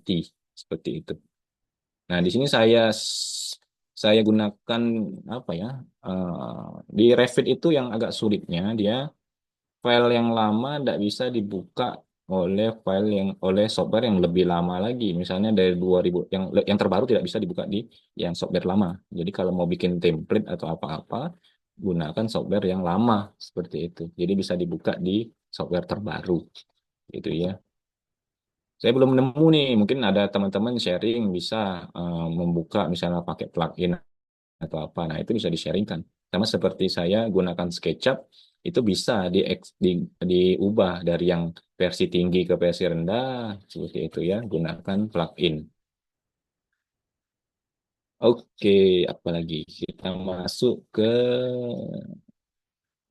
Unity seperti itu. Nah, di sini saya gunakan apa ya? Di Revit itu yang agak sulitnya dia file yang lama tidak bisa dibuka oleh oleh software yang lebih lama lagi. Misalnya dari 2000 yang terbaru tidak bisa dibuka di yang software lama. Jadi kalau mau bikin template atau apa-apa, gunakan software yang lama seperti itu. Jadi bisa dibuka di software terbaru gitu ya. Saya belum nemu nih, mungkin ada teman-teman sharing bisa membuka misalnya pakai plugin atau apa. Nah, itu bisa di-sharingkan. Sama seperti saya gunakan SketchUp, itu bisa diubah dari yang versi tinggi ke versi rendah, seperti itu ya, gunakan plugin. Oke, apalagi kita masuk ke,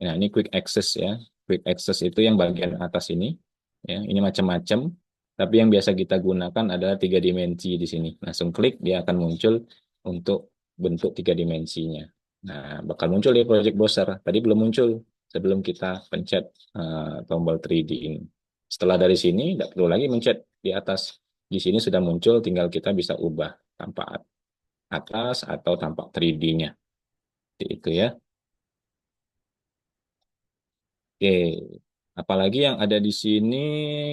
nah ini quick access ya. Quick access itu yang bagian atas ini, ya, ini macam-macam. Tapi yang biasa kita gunakan adalah tiga dimensi di sini. Langsung klik, dia akan muncul untuk bentuk tiga dimensinya. Nah, bakal muncul di Project Browser. Tadi belum muncul sebelum kita pencet tombol 3D ini. Setelah dari sini, tidak perlu lagi mencet di atas. Di sini sudah muncul, tinggal kita bisa ubah tampak atas atau tampak 3D-nya. Itu ya. Oke, apalagi yang ada di sini,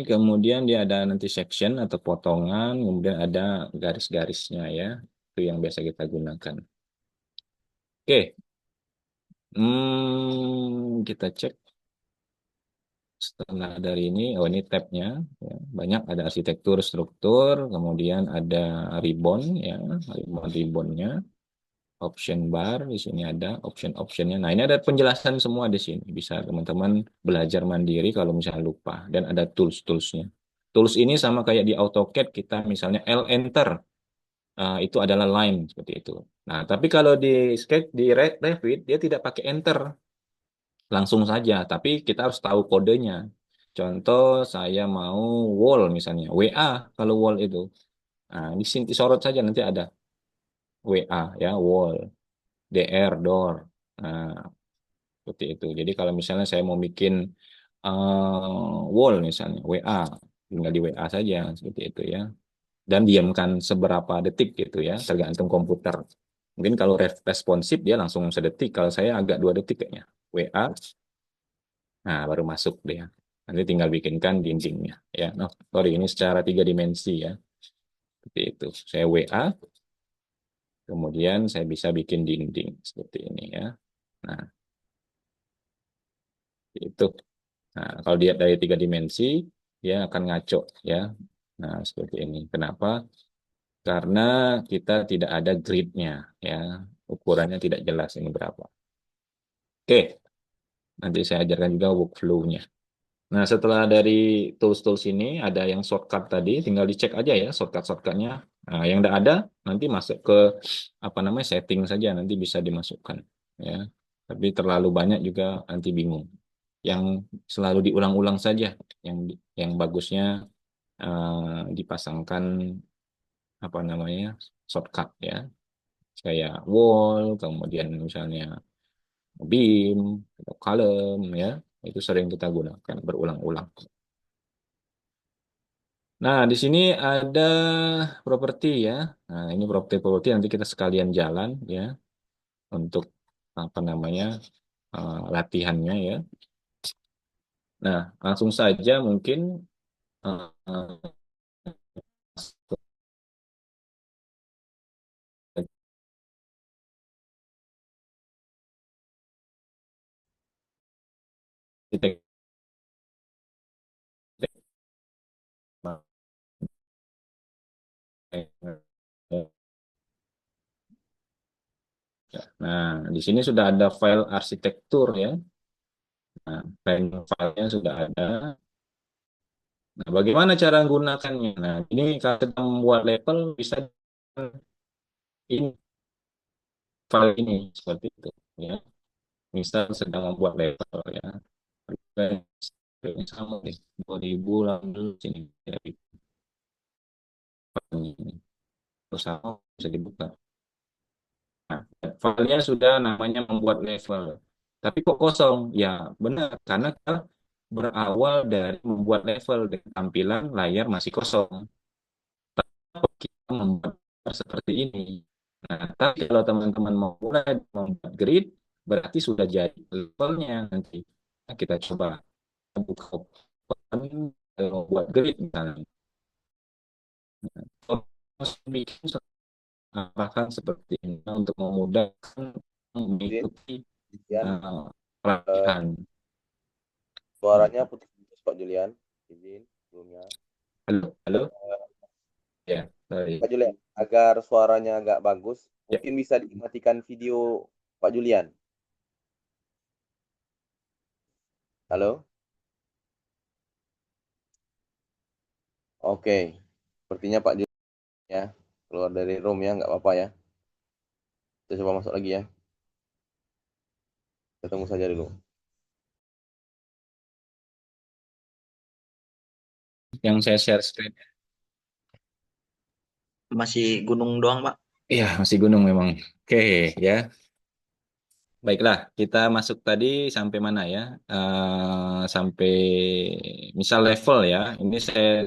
kemudian dia ada nanti section atau potongan, kemudian ada garis-garisnya ya. Itu yang biasa kita gunakan. Oke, kita cek setelah dari ini. Oh, ini tabnya. Ya. Banyak ada arsitektur, struktur, kemudian ada ribbon ya, ribbon-ribbonnya. Option bar di sini ada option-optionnya. Nah, ini ada penjelasan semua di sini. Bisa teman-teman belajar mandiri kalau misalnya lupa. Dan ada tools-toolsnya. Tools ini sama kayak di AutoCAD kita misalnya L enter. Itu adalah line seperti itu. Nah, tapi kalau di Sketch di Revit dia tidak pakai enter, langsung saja. Tapi kita harus tahu kodenya. Contoh saya mau wall misalnya, WA kalau wall itu. Nah, di sini disorot saja nanti ada WA ya, wall. DR, door. Nah, seperti itu. Jadi kalau misalnya saya mau bikin wall misalnya, WA, tinggal di WA saja, seperti itu ya. Dan diamkan seberapa detik gitu ya, tergantung komputer. Mungkin kalau responsif dia langsung sedetik, kalau saya agak 2 detik kayaknya. WA, nah baru masuk dia. Nanti tinggal bikinkan dindingnya ya. No, sorry, ini secara 3 dimensi ya. Seperti itu. Saya WA, kemudian saya bisa bikin dinding seperti ini ya. Nah, itu. Nah, kalau dia dari 3 dimensi, dia akan ngaco ya. Nah, seperti ini. Kenapa? Karena kita tidak ada gridnya ya. Ukurannya tidak jelas ini berapa. Oke, nanti saya ajarkan juga workflow-nya. Nah, setelah dari tools-tools ini, ada yang shortcut tadi, tinggal dicek aja ya shortcut-shortcutnya. Nah, yang tidak ada, nanti masuk ke apa namanya setting saja, nanti bisa dimasukkan ya. Tapi terlalu banyak juga nanti bingung. Yang selalu diulang-ulang saja, yang bagusnya dipasangkan apa namanya shortcut ya, kayak wall, kemudian misalnya beam atau column ya, itu sering kita gunakan berulang-ulang. Nah, di sini ada properti ya. Nah, ini properti-properti nanti kita sekalian jalan ya untuk apa namanya latihannya ya. Nah, langsung saja mungkin uh, arsitek. Nah, di sini sudah ada file arsitektur ya. Nah, filenya sudah ada. Nah, bagaimana cara menggunakannya? Nah, ini kalau sedang membuat level bisa ini file ini seperti itu ya. Misal sedang membuat level ya. Ini sama nih, 2000 lalu sini ya, ini. Terus sama bisa dibuka. Nah, filenya sudah namanya membuat level. Tapi kok kosong? Ya, benar. Karena kita berawal dari membuat level dengan tampilan layar masih kosong. membuat seperti ini. Nah, tapi kalau teman-teman mau mulai membuat grid, berarti sudah jadi levelnya nanti. Nah, kita coba buka open, membuat grid misalnya. Terus bikin apakah seperti ini untuk memudahkan Izin, mengikuti Julian. uh, Eh, pelatihan. suaranya putus-putus Pak Julian. Izin sebelumnya. Halo, halo, ya, sorry. Pak Julian, agar suaranya agak bagus, Ya, mungkin bisa dimatikan video Pak Julian. Halo? Oke. Sepertinya Pak Julian ya keluar dari room ya, nggak apa-apa ya. Kita coba masuk lagi ya. Kita tunggu saja dulu. yang saya share screen. Masih gunung doang, Pak. Iya, masih gunung memang. Oke, ya. Baiklah, kita masuk tadi sampai mana ya? Sampai misal level ya. Ini saya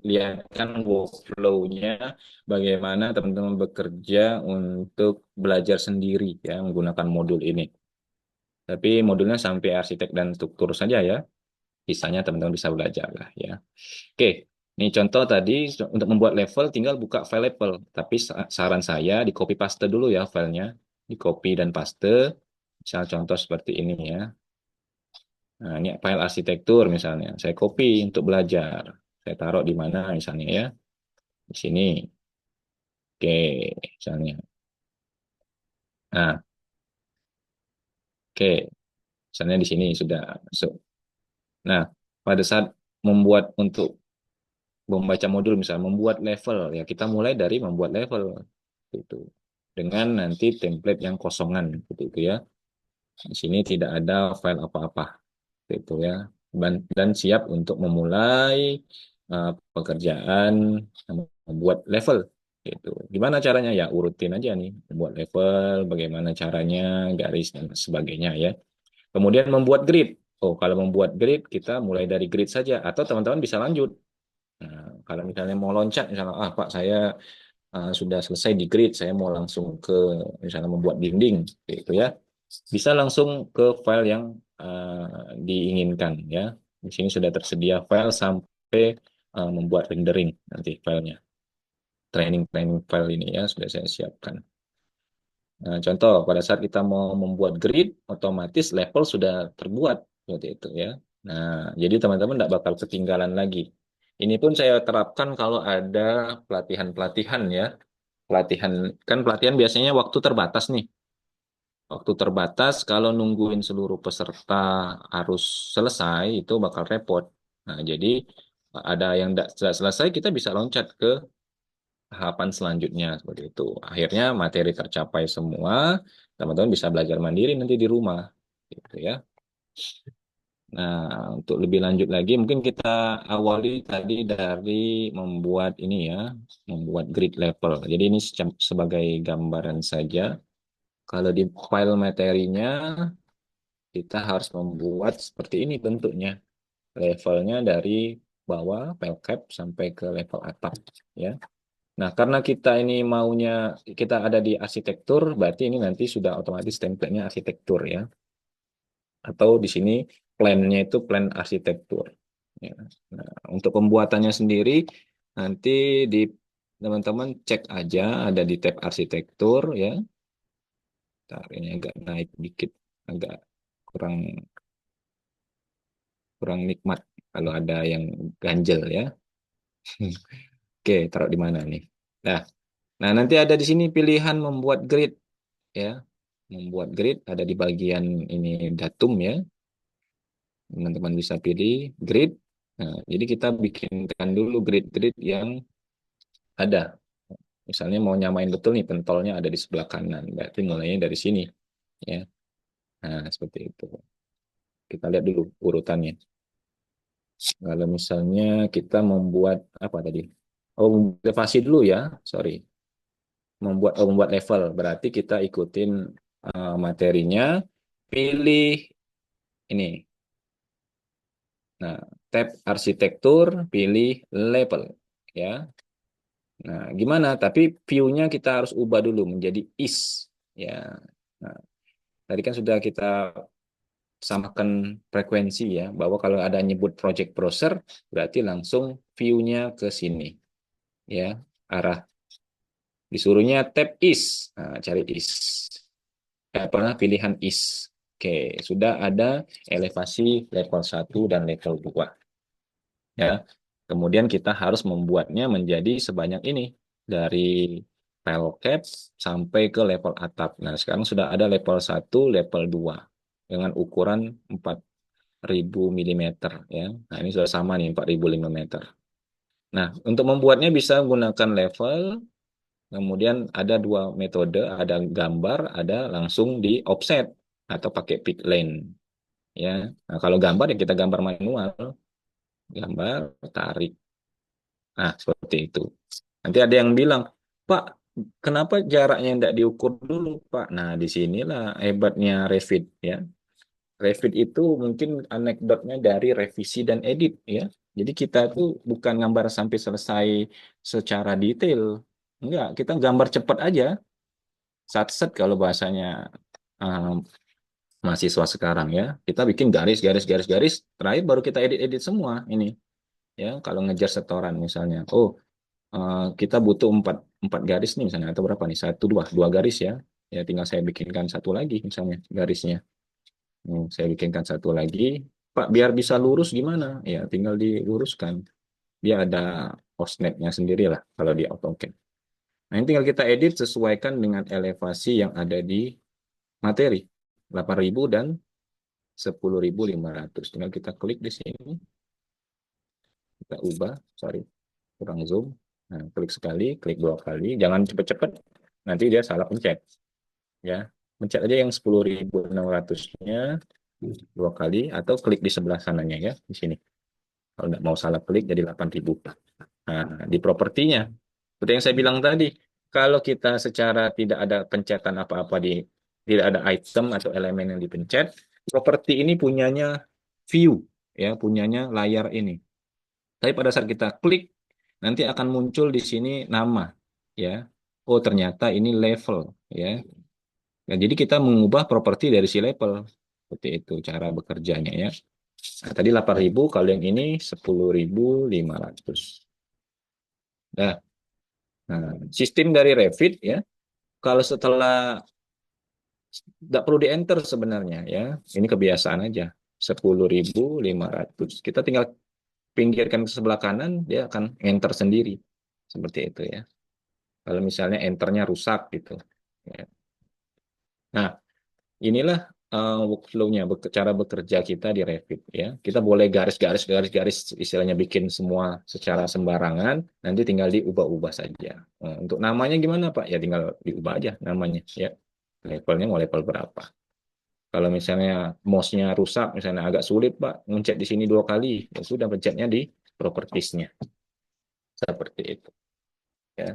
lihatkan workflow-nya bagaimana teman-teman bekerja untuk belajar sendiri ya menggunakan modul ini. Tapi modulnya sampai arsitek dan struktur saja ya. Sisanya teman-teman bisa belajar lah ya. Oke, ini contoh tadi untuk membuat level tinggal buka file level. Tapi saran saya di copy paste dulu ya filenya. Di copy dan paste. Misal contoh seperti ini ya. Nah, ini file arsitektur misalnya. Saya copy untuk belajar. Saya taruh di mana misalnya ya. Di sini. Oke, misalnya. Nah, oke. Misalnya di sini sudah masuk. Nah, pada saat membuat untuk membaca modul misalnya membuat level ya kita mulai dari membuat level itu dengan nanti template yang kosongan gitu itu ya di sini tidak ada file apa-apa gitu ya dan siap untuk memulai pekerjaan membuat level gitu gimana caranya ya urutin aja nih membuat level bagaimana caranya garis dan sebagainya ya kemudian membuat grid oh kalau membuat grid kita mulai dari grid saja atau teman-teman bisa lanjut. Nah, kalau misalnya mau loncat, misalnya, Pak, saya sudah selesai di grid, saya mau langsung ke misalnya membuat dinding, gitu ya. Bisa langsung ke file yang diinginkan, ya. Di sini sudah tersedia file sampai membuat rendering nanti filenya. Training-training file ini ya sudah saya siapkan. Nah, contoh pada saat kita mau membuat grid, otomatis level sudah terbuat seperti itu ya. Nah, jadi teman-teman tidak bakal ketinggalan lagi. Ini pun saya terapkan kalau ada pelatihan-pelatihan ya. Pelatihan kan pelatihan biasanya waktu terbatas nih. Waktu terbatas kalau nungguin seluruh peserta harus selesai itu bakal repot. Nah, jadi ada yang tidak selesai kita bisa loncat ke tahapan selanjutnya seperti itu. Akhirnya materi tercapai semua, teman-teman bisa belajar mandiri nanti di rumah, gitu ya. Nah, untuk lebih lanjut lagi, mungkin kita awali tadi dari membuat ini ya, membuat grid level. Jadi ini sebagai gambaran saja. Kalau di file materinya, kita harus membuat seperti ini bentuknya. Levelnya dari bawah, file cap, sampai ke level atas. Ya. Nah, karena kita ini maunya kita ada di arsitektur, berarti ini nanti sudah otomatis template-nya arsitektur ya. Atau di sini plan-nya itu plan arsitektur. Ya. Nah, untuk pembuatannya sendiri nanti di teman-teman cek aja ada di tab arsitektur ya. Ntar ini agak naik dikit, agak kurang kurang nikmat kalau ada yang ganjel ya. Oke, taruh di mana nih? Nah, nanti ada di sini pilihan membuat grid ya. Membuat grid ada di bagian ini datum ya. Teman-teman bisa pilih grid. Nah, jadi kita bikinkan dulu grid-grid yang ada. Misalnya mau nyamain betul nih pentolnya ada di sebelah kanan. Berarti mulainya dari sini ya. Nah, seperti itu. Kita lihat dulu urutannya. Kalau misalnya kita membuat apa tadi? Oh, elevasi dulu ya. Sorry. Membuat level. Berarti kita ikutin materinya. Pilih ini. Nah, tab arsitektur, pilih level ya. Nah, gimana? Tapi view-nya kita harus ubah dulu menjadi is. Ya. Nah, tadi kan sudah kita samakan frekuensi ya, bahwa kalau ada nyebut project browser, berarti langsung view-nya ke sini. Ya, arah disuruhnya tab is. Nah, cari is. Pernah pilihan is. Oke, sudah ada elevasi level 1 dan level 2. Ya. Kemudian kita harus membuatnya menjadi sebanyak ini. Dari tile cap sampai ke level atap. Nah, sekarang sudah ada level 1, level 2 dengan ukuran 4.000 milimeter ya. Nah, ini sudah sama nih 4.000 milimeter. Nah, untuk membuatnya bisa menggunakan level. Kemudian ada dua metode, ada gambar, ada langsung di offset atau pakai pick lane. Ya, nah, kalau gambar ya kita gambar manual, gambar tarik. Nah, seperti itu. Nanti ada yang bilang, Pak, kenapa jaraknya tidak diukur dulu, Pak? Nah, disinilah hebatnya Revit ya. Revit itu mungkin anekdotnya dari revisi dan edit ya. Jadi kita tuh bukan gambar sampai selesai secara detail. Enggak, kita gambar cepat aja. Satset kalau bahasanya um, mahasiswa sekarang ya. Kita bikin garis, garis, garis, garis. Terakhir baru kita edit-edit semua ini. Ya, kalau ngejar setoran misalnya. Oh, kita butuh empat garis nih misalnya atau berapa nih? Satu, dua garis ya. Ya, tinggal saya bikinkan satu lagi misalnya garisnya. Saya bikinkan satu lagi. Pak, biar bisa lurus gimana? Ya, tinggal diluruskan. Dia ada offsetnya sendiri lah kalau di AutoCAD. Nah, ini tinggal kita edit sesuaikan dengan elevasi yang ada di materi 8.000 dan 10.500. Tinggal kita klik di sini, kita ubah, sorry, kurang zoom. Nah, klik sekali, klik dua kali, jangan cepet-cepet, nanti dia salah pencet. Ya, pencet aja yang 10.600-nya dua kali, atau klik di sebelah sananya ya, di sini. Kalau nggak mau salah klik, jadi 8.000. Nah, di propertinya, seperti yang saya bilang tadi, kalau kita secara tidak ada pencetan apa-apa tidak ada item atau elemen yang dipencet, properti ini punyanya view, ya, punyanya layar ini. Tapi pada saat kita klik, nanti akan muncul di sini nama, ya. Oh, ternyata ini level, ya. Nah, jadi kita mengubah properti dari si level. Seperti itu cara bekerjanya, ya. Nah, tadi 8.000, kalau yang ini 10.500. Nah, nah, sistem dari Revit, ya. Kalau setelah nggak perlu di-enter sebenarnya, ya. Ini kebiasaan aja. 10.500. Kita tinggal pinggirkan ke sebelah kanan, dia akan enter sendiri. Seperti itu ya. Kalau misalnya enternya rusak gitu. Ya. Nah, inilah workflow-nya, cara bekerja kita di Revit ya. Kita boleh garis-garis garis-garis istilahnya bikin semua secara sembarangan, nanti tinggal diubah-ubah saja. Untuk namanya gimana Pak? Ya tinggal diubah aja namanya ya. Levelnya mau level berapa? Kalau misalnya mouse-nya rusak, misalnya agak sulit Pak, mencet di sini dua kali, ya sudah pencetnya di properties-nya. Seperti itu ya.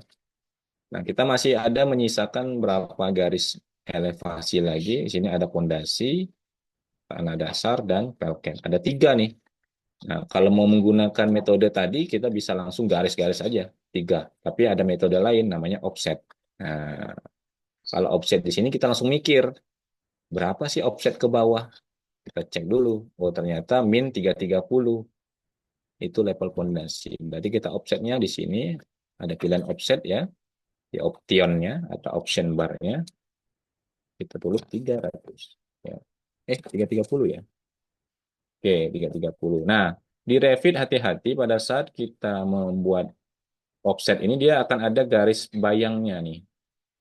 Nah, kita masih ada menyisakan berapa garis elevasi lagi. Di sini ada pondasi, tanah dasar, dan pelken. Ada tiga nih. Nah, kalau mau menggunakan metode tadi, kita bisa langsung garis-garis aja, tiga. Tapi ada metode lain, namanya offset. Nah, kalau offset di sini kita langsung mikir, berapa sih offset ke bawah? Kita cek dulu. Oh, ternyata min 330. Itu level pondasi. Berarti kita offsetnya di sini, ada pilihan offset ya, di optionnya atau option bar-nya. Kita tulis 300. Ya. 330 ya. Oke, 330. Nah, di Revit hati-hati pada saat kita membuat offset ini dia akan ada garis bayangnya nih.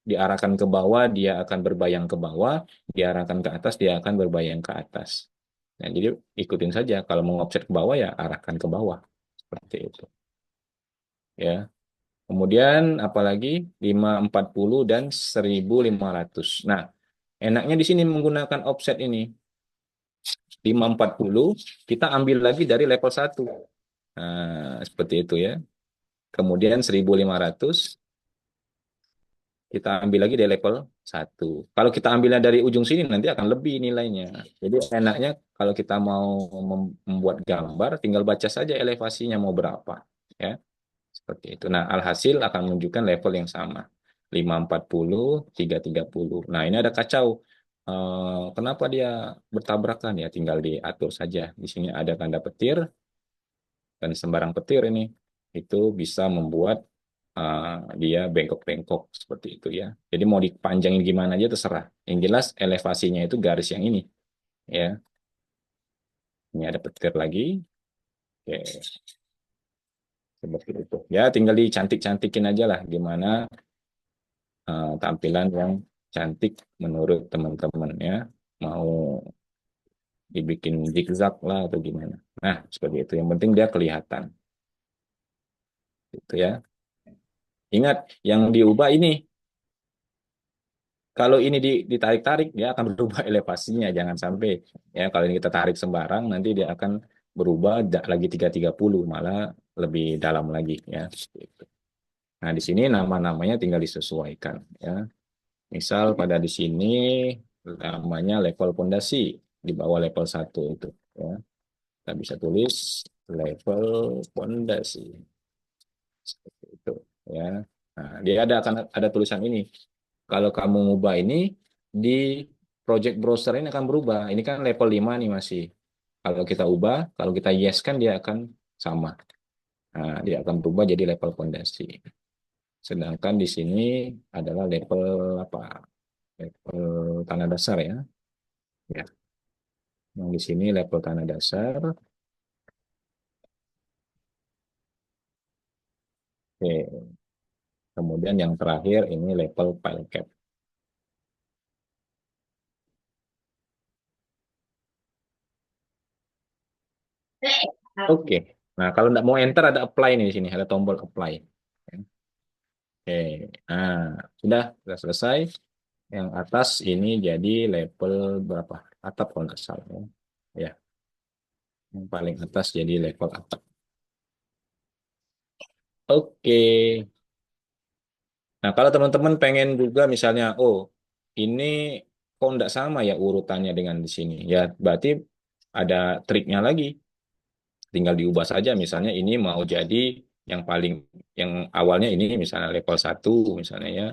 Diarahkan ke bawah, dia akan berbayang ke bawah, diarahkan ke atas, dia akan berbayang ke atas. Nah, jadi ikutin saja. Kalau mau offset ke bawah ya arahkan ke bawah. Seperti itu. Ya. Kemudian apalagi 540 dan 1.500. Nah, enaknya di sini menggunakan offset ini. 540 kita ambil lagi dari level 1. Nah, seperti itu ya. Kemudian 1.500 kita ambil lagi dari level 1. Kalau kita ambilnya dari ujung sini nanti akan lebih nilainya. Jadi enaknya kalau kita mau membuat gambar tinggal baca saja elevasinya mau berapa ya. Seperti itu. Nah, alhasil akan menunjukkan level yang sama. 540, 330. Nah, ini ada kacau. Kenapa dia bertabrakan? Ya, tinggal diatur saja. Di sini ada tanda petir, dan sembarang petir ini. Itu bisa membuat dia bengkok-bengkok seperti itu ya. Jadi mau dipanjangin gimana aja terserah. Yang jelas elevasinya itu garis yang ini. Ya, ini ada petir lagi. Oke, seperti itu. Ya, tinggal dicantik-cantikin aja lah gimana tampilan yang cantik menurut teman-teman ya. Mau dibikin zigzag lah atau gimana. Nah, seperti itu. Yang penting dia kelihatan. Gitu ya. Ingat, yang diubah ini. Kalau ini ditarik-tarik, dia akan berubah elevasinya. Jangan sampai. Ya, kalau ini kita tarik sembarang, nanti dia akan berubah lagi 330, malah lebih dalam lagi. Ya, seperti itu. Nah, di sini nama-namanya tinggal disesuaikan. Ya. Misal pada di sini namanya level pondasi di bawah level 1 itu ya. Kita bisa tulis level pondasi seperti itu ya. Nah, dia akan ada tulisan ini. Kalau kamu ngubah ini di project browser ini akan berubah. Ini kan level 5 nih masih. Kalau kita ubah, kalau kita yes kan dia akan sama. Nah, dia akan berubah jadi level pondasi. Sedangkan di sini adalah level apa? Level tanah dasar ya. Ya, yang di sini level tanah dasar. Oke. Kemudian yang terakhir ini level file cap. Oke. Nah, kalau nggak mau enter ada apply nih di sini, ada tombol apply. Oke. Nah, sudah selesai. Yang atas ini jadi level berapa? Atap kalau nggak salah ya. Ya, yang paling atas jadi level atap. Oke. Nah, kalau teman-teman pengen juga misalnya, oh, ini kok nggak sama ya urutannya dengan di sini. Ya, berarti ada triknya lagi. Tinggal diubah saja misalnya ini mau jadi yang paling yang awalnya ini misalnya level 1 misalnya ya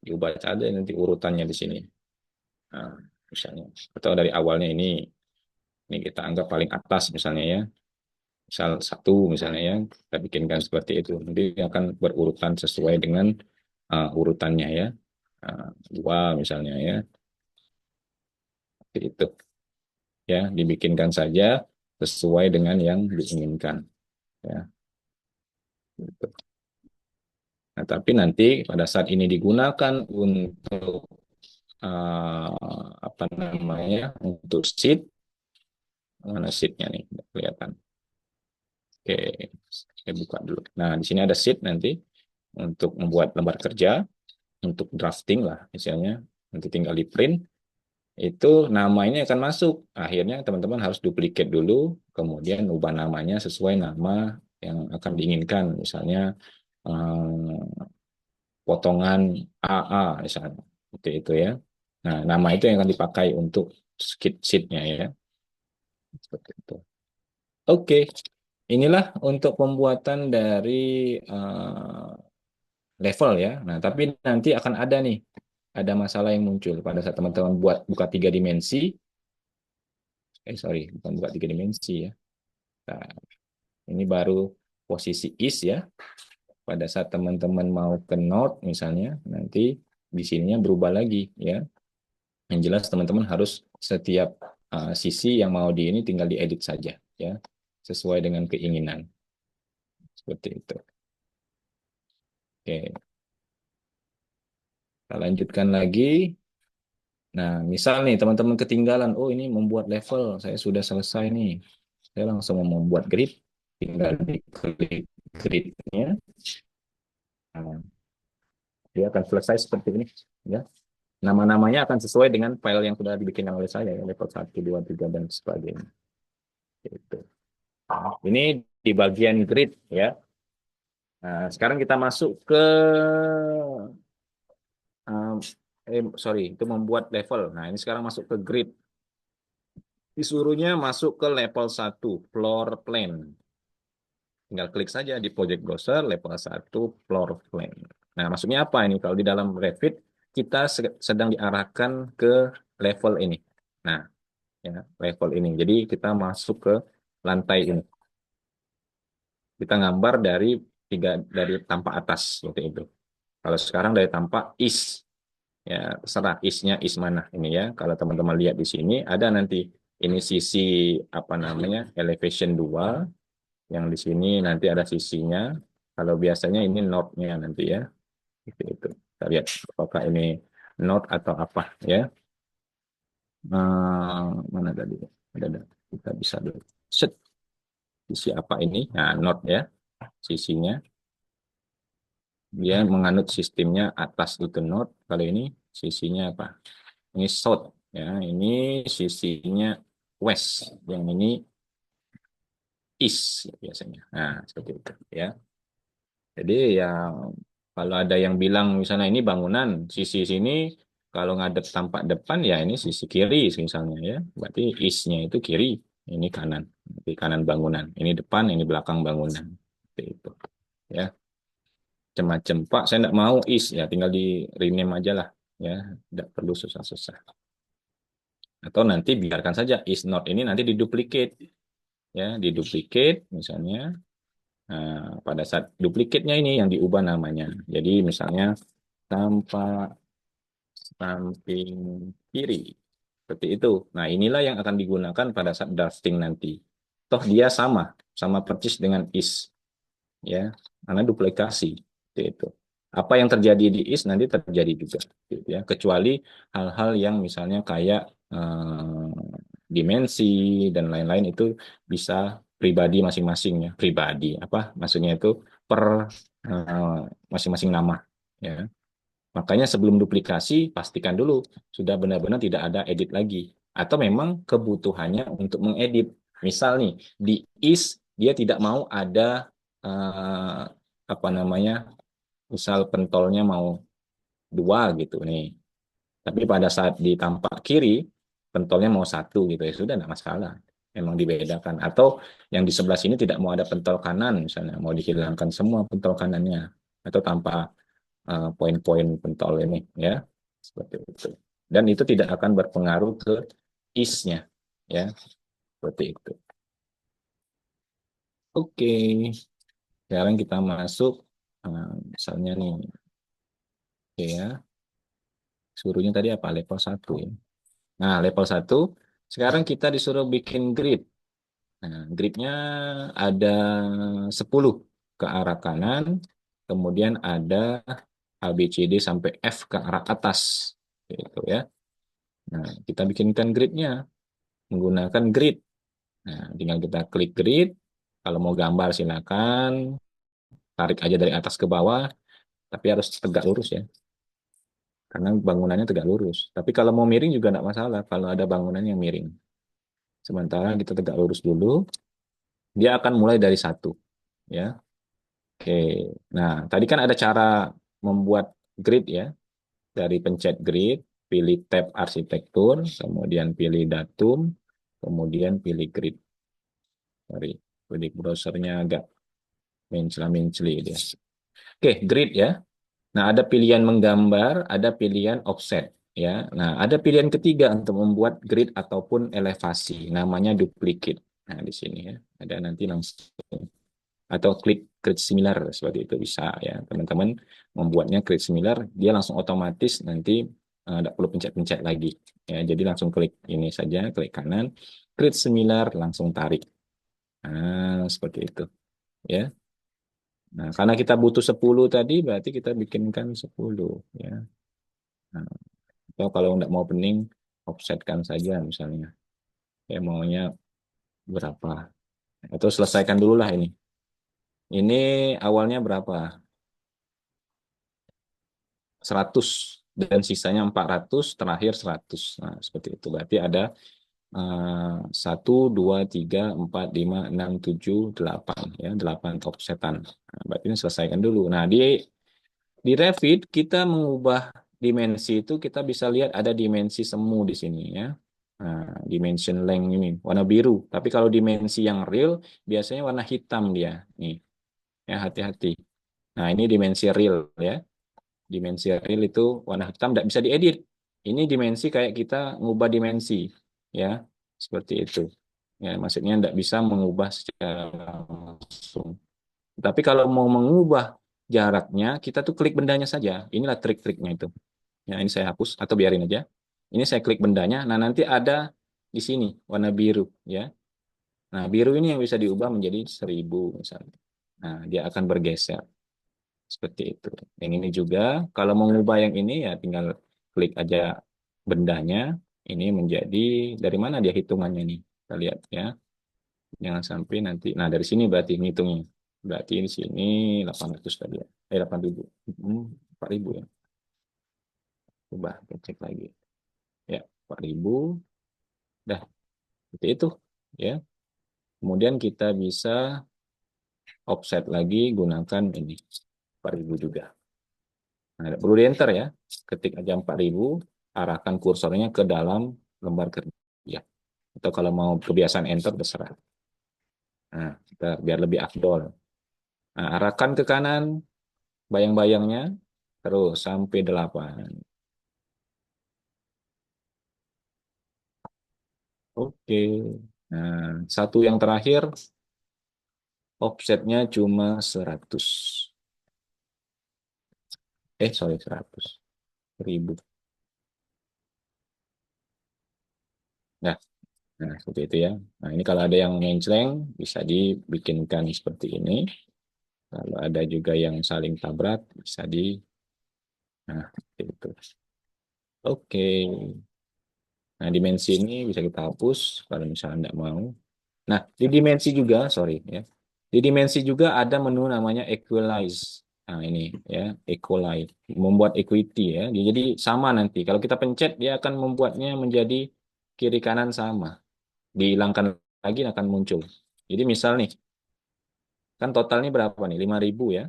diubah saja nanti urutannya di sini. Nah, misalnya atau dari awalnya ini kita anggap paling atas misalnya ya. Misal 1 misalnya ya kita bikinkan seperti itu. Nanti akan berurutan sesuai dengan urutannya ya. 2 misalnya ya. Seperti itu ya dibikinkan saja sesuai dengan yang diinginkan ya. Gitu. Nah, tapi nanti pada saat ini digunakan untuk apa namanya untuk sheet, mana sheetnya nih? Nggak kelihatan. Oke, saya buka dulu. Nah, di sini ada sheet nanti untuk membuat lembar kerja, untuk drafting lah misalnya. Nanti tinggal di print, itu nama ini akan masuk. Akhirnya teman-teman harus duplicate dulu, kemudian ubah namanya sesuai nama yang akan diinginkan. Misalnya eh, potongan AA misalnya. Seperti itu ya. Nah, nama itu yang akan dipakai untuk sheet-nya ya. Seperti itu. Oke, inilah untuk pembuatan dari eh, level ya. Nah, tapi nanti akan ada nih, ada masalah yang muncul pada saat teman-teman buat buka 3 dimensi. Sorry, bukan buka 3 dimensi ya. Nah, ini baru posisi is ya. Pada saat teman-teman mau ke node misalnya, nanti di sininya berubah lagi ya. Yang jelas teman-teman harus setiap sisi yang mau di ini tinggal diedit saja ya, sesuai dengan keinginan. Seperti itu. Oke, kita lanjutkan lagi. Nah, misal nih teman-teman ketinggalan, oh ini membuat level, saya sudah selesai nih. Saya langsung mau membuat grid, tinggal diklik gridnya. Nah, dia akan selesai seperti ini. Ya. Nama-namanya akan sesuai dengan file yang sudah dibikin oleh saya, ya, level 1, 2, 3, dan sebagainya. Gitu. Nah, ini di bagian grid ya. Nah, sekarang kita masuk ke um, sorry, itu membuat level. Nah, ini sekarang masuk ke grid. Disuruhnya masuk ke level 1 floor plan. Tinggal klik saja di project browser level 1 floor plan. Nah, maksudnya apa ini? Kalau di dalam Revit kita sedang diarahkan ke level ini. Nah, ya, level ini. Jadi kita masuk ke lantai ini. Kita gambar dari tampak atas seperti itu. Kalau sekarang dari tampak east, ya terserah eastnya east mana ini ya. Kalau teman-teman lihat di sini ada nanti ini sisi apa namanya elevation 2, yang di sini nanti ada sisinya. Kalau biasanya ini north-nya nanti ya. Itu. Kita lihat apakah ini north atau apa ya. Mana tadi? Ada. Kita bisa lihat. Set. Sisi apa ini? Nah, north ya. Sisinya. Dia menganut sistemnya atas itu north. Kalau ini sisinya apa? Ini south. Ya, ini sisinya west. Yang ini east biasanya. Nah, seperti itu ya. Jadi ya kalau ada yang bilang misalnya ini bangunan sisi sini kalau ngadep tampak depan ya ini sisi kiri misalnya ya. Berarti east-nya itu kiri, ini kanan. Berarti kanan bangunan. Ini depan, ini belakang bangunan. Seperti itu. Ya, macam-macam. Pak, saya nggak mau east ya, tinggal di rename aja lah ya. Tidak perlu susah-susah. Atau nanti biarkan saja east north ini nanti diduplicate ya, diduplicate misalnya. Nah, pada saat duplikatnya ini yang diubah namanya. Jadi misalnya tampak samping kiri. Seperti itu. Nah, inilah yang akan digunakan pada saat drafting nanti. Toh dia sama persis dengan is, ya, karena duplikasi. Seperti itu. Apa yang terjadi di is nanti terjadi juga, gitu ya. Kecuali hal-hal yang misalnya kayak dimensi dan lain-lain itu bisa pribadi masing-masing ya. Pribadi, apa maksudnya itu per eh, masing-masing nama, ya. Makanya sebelum duplikasi, pastikan dulu sudah benar-benar tidak ada edit lagi. Atau memang kebutuhannya untuk mengedit. Misal nih, di is dia tidak mau ada eh, apa namanya, misal pentolnya mau 2 gitu nih. Tapi pada saat di tampak kiri, pentolnya mau 1 gitu ya, sudah tidak masalah. Memang dibedakan. Atau yang di sebelah sini tidak mau ada pentol kanan, misalnya mau dihilangkan semua pentol kanannya. Atau tanpa poin-poin pentol ini ya seperti itu, dan itu tidak akan berpengaruh ke is-nya ya seperti itu. Oke, sekarang kita masuk misalnya nih, oke ya, suruhnya tadi apa, level 1 ya. Nah, level 1 sekarang kita disuruh bikin grid. Nah, gridnya ada 10 ke arah kanan, kemudian ada A B C D sampai F ke arah atas gitu ya. Nah, kita bikinkan gridnya menggunakan grid. Nah, tinggal kita klik grid. Kalau mau gambar silakan tarik aja dari atas ke bawah, tapi harus tegak lurus ya, karena bangunannya tegak lurus. Tapi kalau mau miring juga tidak masalah kalau ada bangunan yang miring. Sementara kita tegak lurus dulu, dia akan mulai dari 1 ya. Oke. Nah, tadi kan ada cara membuat grid ya. Dari pencet grid, pilih tab arsitektur, kemudian pilih datum, kemudian pilih grid. Sorry, pilih browsernya agak mencela-menceli dia. Oke, grid ya. Nah, ada pilihan menggambar, ada pilihan offset ya. Nah, ada pilihan ketiga untuk membuat grid ataupun elevasi, namanya duplicate. Nah, di sini ya. Ada nanti langsung atau klik grid similar seperti itu bisa ya. Teman-teman membuatnya grid similar, dia langsung otomatis nanti tidak perlu pencet-pencet lagi. Ya, jadi langsung klik ini saja, klik kanan, grid similar langsung tarik. Nah, seperti itu ya. Nah, karena kita butuh 10 tadi, berarti kita bikinkan 10 ya. Nah, atau kalau nggak mau pening, offsetkan saja misalnya. Ya maunya berapa. Atau selesaikan dulu lah ini. Ini awalnya berapa? 100 dan sisanya 400, terakhir 100. Nah, seperti itu. Berarti ada 1, 2, 3, 4, 5, 6, 7, 8. Ya, 8 offsetan. Nah, berarti ini selesaikan dulu. Nah, di Revit kita mengubah dimensi itu kita bisa lihat ada dimensi semu di sini ya. Nah, dimension length ini warna biru. Tapi kalau dimensi yang real biasanya warna hitam dia. Nih, ya hati-hati. Nah, ini dimensi real ya. Dimensi real itu warna hitam tidak bisa diedit. Ini dimensi kayak kita ngubah dimensi, ya seperti itu. Ya, maksudnya tidak bisa mengubah secara langsung. Tapi kalau mau mengubah jaraknya, kita tuh klik bendanya saja. Inilah trik-triknya itu. Ya, ini saya hapus atau biarin aja. Ini saya klik bendanya. Nah, nanti ada di sini warna biru, ya. Nah, biru ini yang bisa diubah menjadi 1000 misalnya. Nah, dia akan bergeser. Seperti itu. Yang ini juga, kalau mau mengubah yang ini ya tinggal klik aja bendanya. Ini menjadi, dari mana dia hitungannya nih? Kita lihat ya. Jangan sampai nanti, nah dari sini berarti ngitungnya. Berarti di sini 800 tadi ya. 8.000. 4.000 ya. Coba kita cek lagi. Ya, 4.000. Dah, seperti itu. Ya. Kemudian kita bisa offset lagi gunakan ini. 4.000 juga. Nah, perlu di enter ya. Ketik aja 4.000, arahkan kursornya ke dalam lembar kerja. Atau kalau mau kebiasaan enter, terserah. Nah, biar lebih afdol. Nah, arahkan ke kanan bayang-bayangnya, terus sampai 8. Oke. Nah, satu yang terakhir, offsetnya cuma 100. Sorry, 100. 1000. Nah, nah, seperti itu ya. Nah, ini kalau ada yang mencleng, bisa dibikinkan seperti ini. Kalau ada juga yang saling tabrak, bisa di, nah, seperti itu. Oke. Nah, dimensi ini bisa kita hapus kalau misalnya tidak mau. Nah, di dimensi juga, sorry ya. Di dimensi juga ada menu namanya equalize. Nah, ini ya, equalize. Membuat equity ya. Jadi sama nanti. Kalau kita pencet, dia akan membuatnya menjadi kiri kanan sama. Dihilangkan lagi akan muncul. Jadi misal nih, kan totalnya berapa nih? 5.000 ya.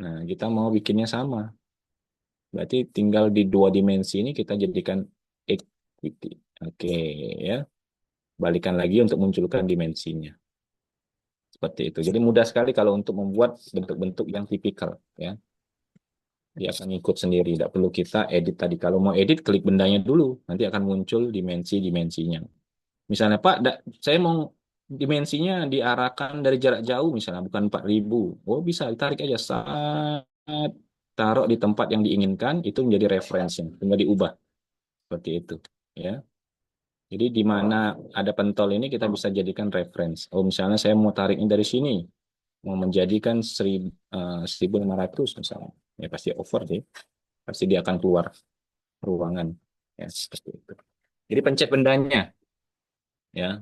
Nah, kita mau bikinnya sama. Berarti tinggal di dua dimensi ini kita jadikan equity. Oke ya. Balikan lagi untuk munculkan dimensinya. Seperti itu. Jadi mudah sekali kalau untuk membuat bentuk-bentuk yang tipikal ya. Dia akan ikut sendiri, tidak perlu kita edit tadi. Kalau mau edit klik bendanya dulu, nanti akan muncul dimensi-dimensinya. Misalnya Pak, saya mau dimensinya diarahkan dari jarak jauh misalnya bukan 4.000. Oh, bisa ditarik aja saat taruh di tempat yang diinginkan itu menjadi referensinya, tinggal diubah seperti itu ya. Jadi di mana ada pentol ini kita bisa jadikan reference. Oh, misalnya saya mau tariknya dari sini, mau menjadikan 1.500 misalnya. Ya pasti over sih. Pasti dia akan keluar ruangan. Ya, seperti itu. Jadi pencet bendanya. Ya.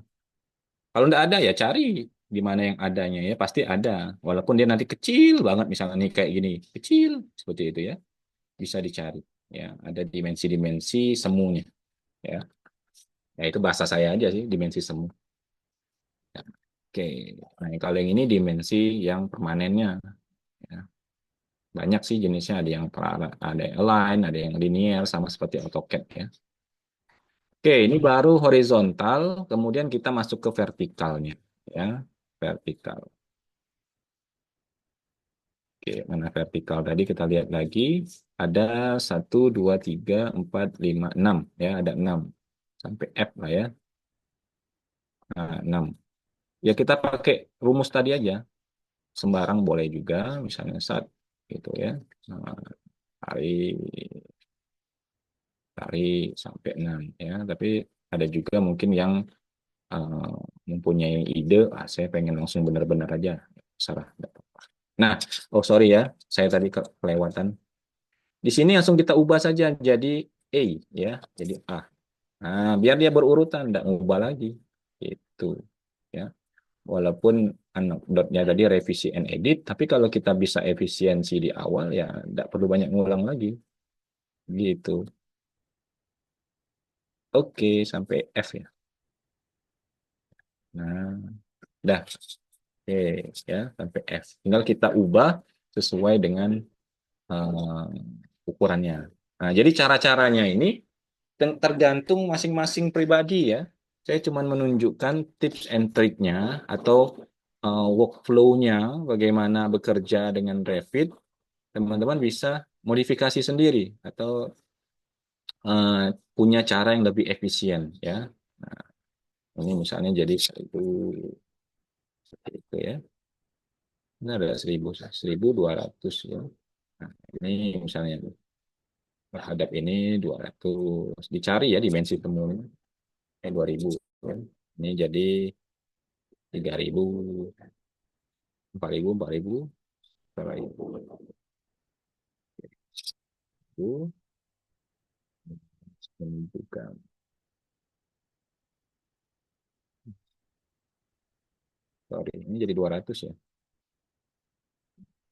Kalau nggak ada ya cari di mana yang adanya ya. Pasti ada. Walaupun dia nanti kecil banget misalnya nih kayak gini. Kecil. Seperti itu ya. Bisa dicari. Ya, ada dimensi-dimensi semuanya. Ya. Ya itu bahasa saya aja sih, dimensi semu. Ya. Oke, nah kalau yang ini dimensi yang permanennya. Ya. Banyak sih jenisnya, ada yang align, ada yang linear, sama seperti AutoCAD ya. Oke, ini baru horizontal, kemudian kita masuk ke vertikalnya. Ya, vertikal. Oke, mana vertikal tadi kita lihat lagi. Ada 1, 2, 3, 4, 5, 6. Ya, ada 6. Sampai F lah ya. Nah, 6. Ya kita pakai rumus tadi aja. Sembarang boleh juga, misalnya saat gitu ya. Nah, tarik tarik sampai 6 ya. Tapi ada juga mungkin yang eh, mempunyai ide, saya pengen langsung benar-benar aja. Salah. Nah, oh sorry ya, saya tadi kelewatan. Di sini langsung kita ubah saja jadi A ya, jadi A. Nah, biar dia berurutan, tidak ngubah lagi. Itu ya. Walaupun dotnya tadi revisi and edit, tapi kalau kita bisa efisiensi di awal ya tidak perlu banyak ngulang lagi. Gitu. Oke, sampai F ya. Nah, dah. Oke, ya, sampai F. Tinggal kita ubah sesuai dengan ukurannya. Nah, jadi cara-caranya ini tergantung masing-masing pribadi ya. Saya cuma menunjukkan tips and triknya atau workflow-nya bagaimana bekerja dengan Revit. Teman-teman bisa modifikasi sendiri atau eh, punya cara yang lebih efisien ya. Nah, ini misalnya jadi itu seperti itu ya. Ini ada 1.200 ya. Nah, ini misalnya terhadap ini 200 dicari ya dimensi temunya 2000 ya. Ini jadi 3.000, 4.000, 4.000, 4.000. Itu menunjukkan. Sorry, ini jadi 200 ya.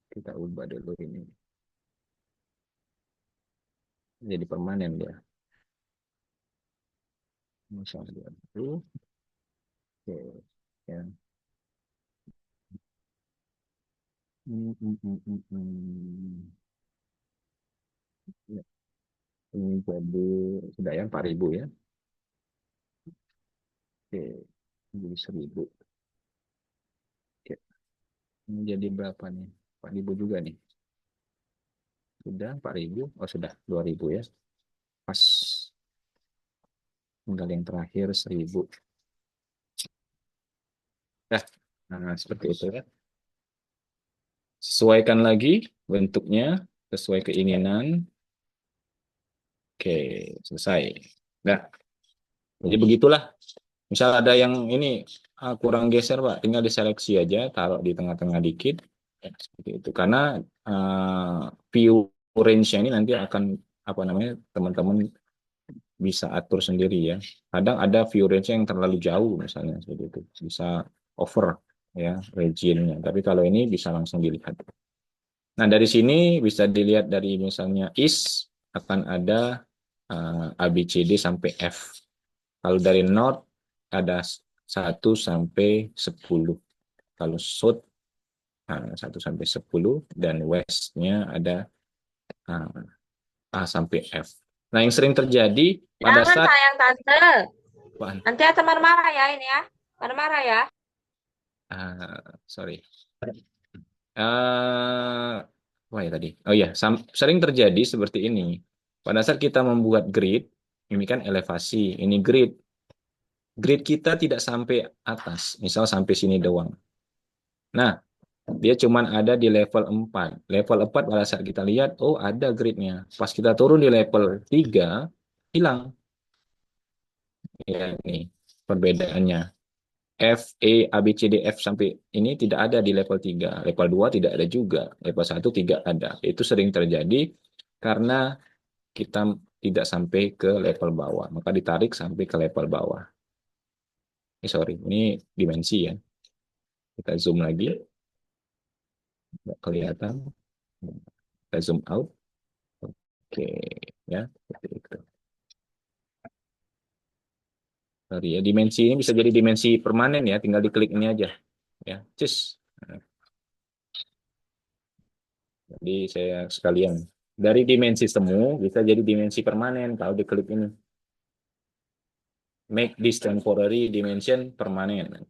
Kita ubah dulu ini. Jadi permanen ya. Misalnya 20. Oke. Ya. Hmm, hmm, hmm, hmm, hmm. Ya, ini jadi sudah ya 4.000 ya. Oke. Jadi 1.000. Oke. Ini jadi berapa nih? 4.000 juga nih. Sudah 4.000. Oh sudah 2.000 ya. Pas. Tinggal yang terakhir 1.000. Nah, nah seperti itu ya. Sesuaikan lagi bentuknya sesuai keinginan. Oke, selesai. Nah, jadi begitulah. Misal ada yang ini kurang geser, Pak, tinggal diseleksi aja, taruh di tengah-tengah dikit. Ya, seperti itu. Karena view range-nya ini nanti akan apa namanya teman-teman bisa atur sendiri ya. Kadang ada view range yang terlalu jauh misalnya seperti itu. Bisa over ya region-nya. Tapi kalau ini bisa langsung dilihat. Nah, dari sini bisa dilihat dari misalnya is akan ada A, B, C, D sampai F. Kalau dari North ada 1 sampai 10. Kalau South 1 sampai 10 dan West-nya ada uh, A sampai F. Nah, yang sering terjadi pada Jangan saat sayang tante. Apaan? Nanti ada marah-marah ya ini ya. Marah-marah ya. Sorry. Apa ya tadi? Oh ya, sering terjadi seperti ini. Pada saat kita membuat grid, ini kan elevasi, ini grid. Grid kita tidak sampai atas, misal sampai sini doang. Nah, dia cuma ada di level 4. Level 4 pada saat kita lihat, oh ada gridnya. Pas kita turun di level 3, hilang. Ya, nih perbedaannya. F, E, A, B, C, D, F sampai ini tidak ada di level 3. Level 2 tidak ada juga. Level 1 tidak ada. Itu sering terjadi karena kita tidak sampai ke level bawah. Maka ditarik sampai ke level bawah. Sorry, ini dimensi ya. Kita zoom lagi. Nggak kelihatan. Kita zoom out. Oke, ya. Seperti itu. Sorry ya, dimensi ini bisa jadi dimensi permanen ya. Tinggal diklik ini aja. Ya, cus. Jadi saya sekalian dari dimensi semu bisa jadi dimensi permanen kalau diklik ini. Make this temporary dimension permanen.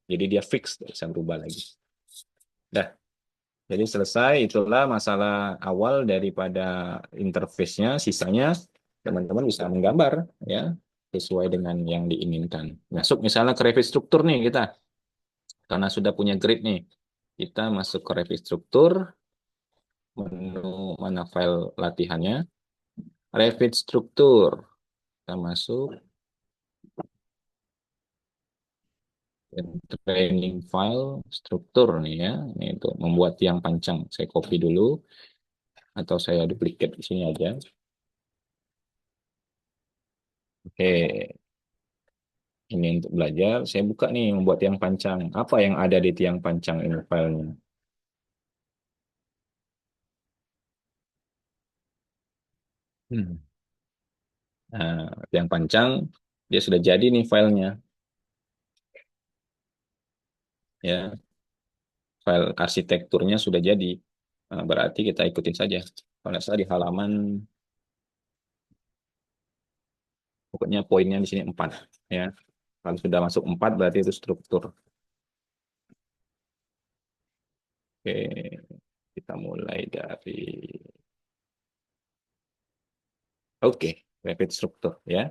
Jadi dia fix, tidak bisa berubah lagi. Dah, jadi selesai. Itulah masalah awal daripada interface-nya. Sisanya teman-teman bisa menggambar ya sesuai dengan yang diinginkan. Masuk misalnya ke Revit struktur nih kita, karena sudah punya grid nih. Kita masuk ke Revit struktur, menu mana file latihannya, Revit struktur. Kita masuk training file struktur nih ya. Ini untuk membuat tiang pancang. Saya copy dulu atau saya duplicate di sini aja. Oke, ini untuk belajar. Saya buka nih membuat tiang pancang. Apa yang ada di tiang pancang ini filenya? Hmm. Nah, tiang pancang dia sudah jadi nih filenya. Ya, file arsitekturnya sudah jadi. Nah, berarti kita ikutin saja. Kalau nggak salah di halaman Pokoknya poinnya di sini 4 ya. Kalau sudah masuk 4 berarti itu struktur. Oke, kita mulai dari oke, rapid struktur ya.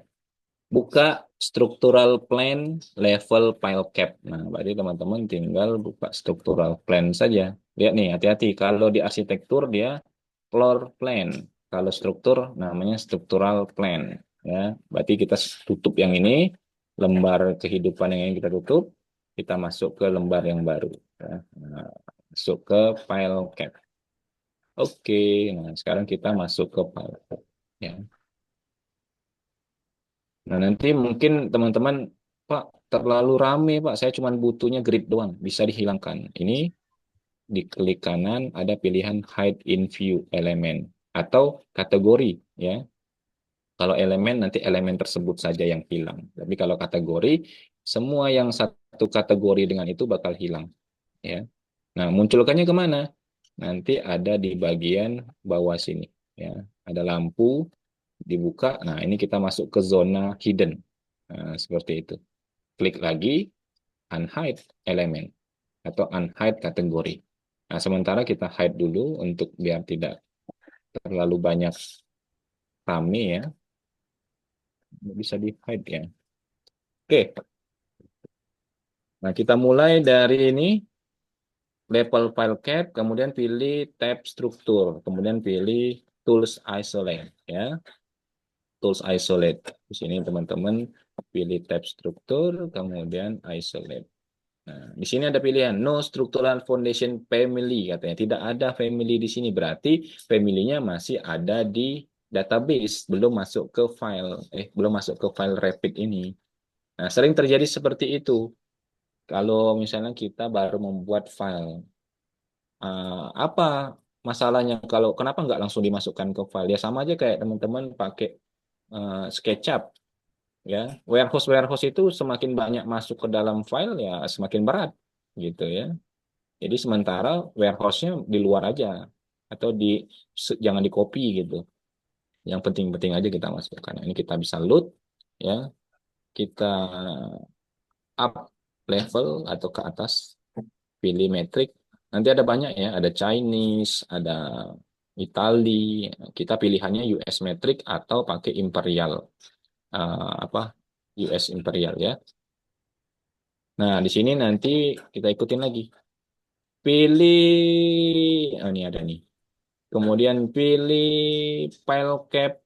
Buka structural plan level file cap. Nah, berarti teman-teman tinggal buka structural plan saja. Lihat nih, hati-hati. Kalau di arsitektur dia floor plan. Kalau struktur namanya structural plan. Ya, berarti kita tutup yang ini, lembar kehidupan yang ini kita tutup, kita masuk ke lembar yang baru. Ya. Nah, masuk ke file cap. Oke, nah sekarang kita masuk ke file cap. Ya. Nah, nanti mungkin teman-teman, Pak, terlalu rame, Pak. Saya cuma butuhnya grid doang. Bisa dihilangkan. Ini di klik kanan ada pilihan hide in view element atau kategori, ya. Kalau elemen, nanti elemen tersebut saja yang hilang. Tapi kalau kategori, semua yang satu kategori dengan itu bakal hilang, ya. Nah, munculkannya kemana? Nanti ada di bagian bawah sini, ya. Ada lampu dibuka. Nah, ini kita masuk ke zona hidden. Nah, seperti itu. Klik lagi unhide elemen atau unhide kategori. Nah, sementara kita hide dulu untuk biar tidak terlalu banyak rame ya. Bisa di hide ya. Oke. Nah, kita mulai dari ini level file cap, kemudian pilih tab struktur, kemudian pilih tools isolate ya. Tools isolate. Di sini teman-teman pilih tab struktur, kemudian isolate. Nah, di sini ada pilihan no structural foundation family katanya. Tidak ada family di sini berarti family-nya masih ada di database, belum masuk ke file belum masuk ke file Rapid ini. Nah, sering terjadi seperti itu. Kalau misalnya kita baru membuat file, apa masalahnya kalau kenapa nggak langsung dimasukkan ke file? Ya sama aja kayak teman-teman pakai SketchUp ya. Warehouse itu semakin banyak masuk ke dalam file ya semakin berat gitu ya. Jadi sementara warehouse-nya di luar aja atau jangan di copy gitu. Yang penting-penting aja kita masukkan. Ini kita bisa load ya, kita up level atau ke atas, pilih metrik. Nanti ada banyak ya, ada Chinese, ada Itali. Kita pilihannya US metrik atau pakai imperial apa US imperial ya. Nah, di sini nanti kita ikutin lagi. Pilih, oh ini ada nih. Kemudian pilih file cap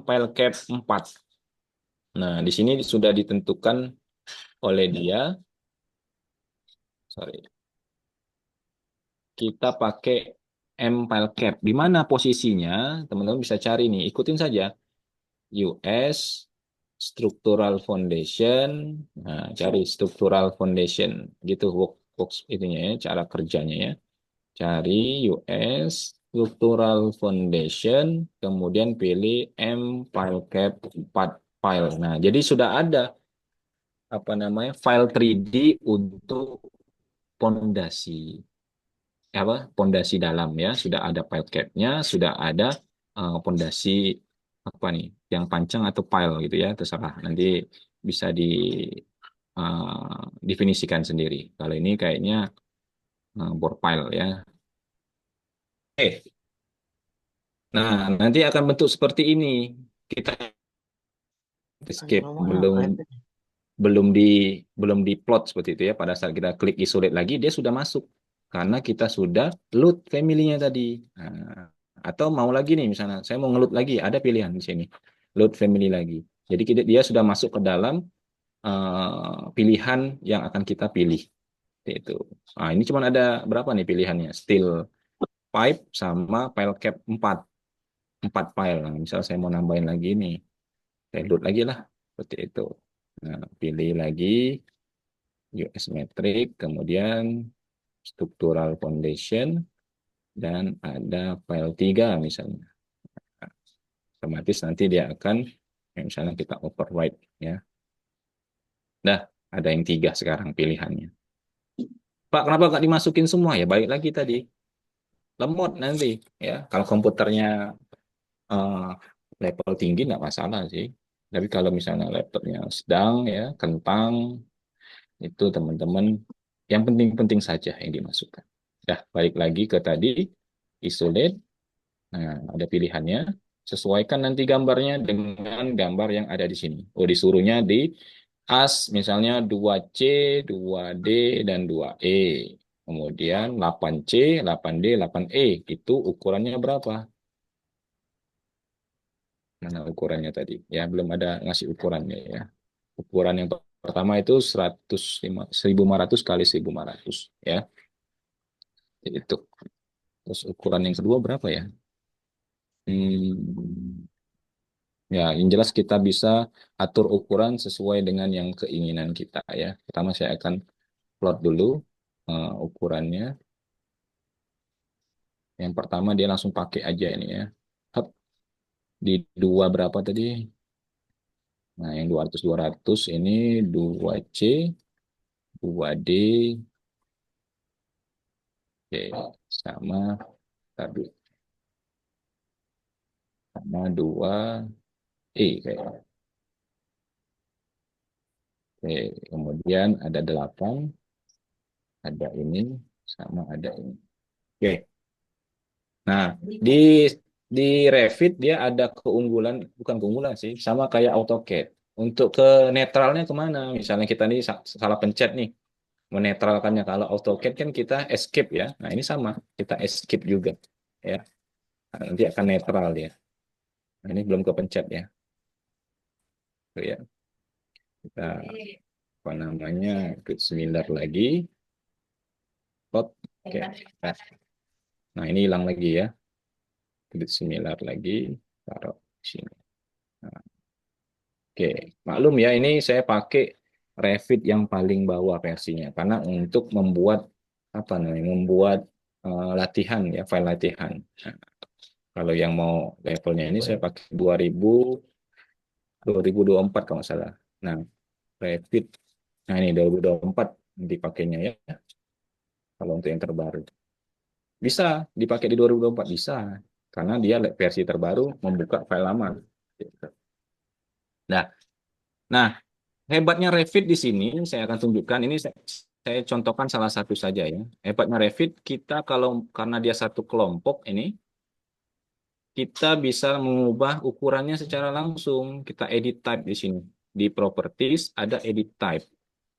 file cap 4. Nah, di sini sudah ditentukan oleh dia. Sorry. Kita pakai file cap. Di mana posisinya? Teman-teman bisa cari nih. Ikutin saja. US Structural Foundation. Nah, cari Structural Foundation. Gitu works itunya ya, cara kerjanya ya. Cari US Structural Foundation, kemudian pilih file cap 4 file. Nah, jadi sudah ada apa namanya file 3D untuk pondasi apa pondasi dalam ya, sudah ada file cap-nya, sudah ada pondasi apa nih yang panjang atau file gitu ya, terserah nanti bisa definisikan sendiri. Kalau ini kayaknya board file ya. Nah, nanti akan bentuk seperti ini. Kita escape belum di belum di plot seperti itu ya. Pada saat kita klik isolate lagi, dia sudah masuk karena kita sudah load family-nya tadi. Nah, atau mau lagi nih, misalnya saya mau ngeload lagi, ada pilihan di sini, load family lagi. Jadi dia sudah masuk ke dalam pilihan yang akan kita pilih. Itu. Nah, ini cuma ada berapa nih pilihannya? Steel pipe sama file cap 4. 4 file. Nah, misal saya mau nambahin lagi nih, saya load lagi lah. Seperti itu. Nah, pilih lagi US metric, kemudian structural foundation, dan ada file 3 misalnya. Nah, otomatis nanti dia akan, misalnya kita override ya. Nah, ada yang 3 sekarang pilihannya. Pak, kenapa nggak dimasukin semua ya? Balik lagi tadi. Lemot nanti ya. Kalau komputernya eh, level tinggi nggak masalah sih. Tapi kalau misalnya laptopnya sedang ya, kentang, itu teman-teman yang penting-penting saja yang dimasukkan. Dah, balik lagi ke tadi, isolate. Nah, ada pilihannya. Sesuaikan nanti gambarnya dengan gambar yang ada di sini. Oh, disuruhnya di AS, misalnya 2C, 2D, dan 2E. Kemudian 8C, 8D, 8E. Itu ukurannya berapa? Mana ukurannya tadi? Ya, belum ada ngasih ukurannya ya. Ukuran yang pertama itu 1500 kali 1500 ya. Itu. Terus ukuran yang kedua berapa ya? Hmm, ya, yang jelas kita bisa atur ukuran sesuai dengan yang keinginan kita ya. Pertama saya akan plot dulu ukurannya. Yang pertama dia langsung pakai aja ini ya. Hap, di dua berapa tadi? Nah, yang 200 ini 2C, 2D, oke, sama tadi sama 2E kayak. Oke, kemudian ada 8, ada ini, sama ada ini. Oke, nah di di Revit dia ada keunggulan, bukan keunggulan sih, sama kayak AutoCAD. Untuk ke netralnya kemana? Misalnya kita nih salah pencet nih, menetralkannya. Kalau AutoCAD kan kita escape ya. Nah ini sama, kita escape juga ya. Nah, nanti akan netral ya. Nah, ini belum kepencet ya. Tuh ya, kita apa namanya, klik similar lagi, plot. Oke, nah ini hilang lagi ya. Klik similar lagi, taruh di sini. Nah, oke, maklum ya, ini saya pakai Revit yang paling bawah versinya karena untuk membuat apa namanya, membuat latihan ya, file latihan. Nah, kalau yang mau levelnya ini saya pakai 2024 kalau nggak salah. Nah, Revit, nah ini 2024 dipakainya ya, kalau untuk yang terbaru. Bisa dipakai di 2024, bisa. Karena dia versi terbaru membuka file lama. Nah, nah, hebatnya Revit di sini, saya akan tunjukkan. Ini saya contohkan salah satu saja ya. Hebatnya Revit, kita kalau karena dia satu kelompok ini, kita bisa mengubah ukurannya secara langsung. Kita edit type di sini. Di properties ada edit type.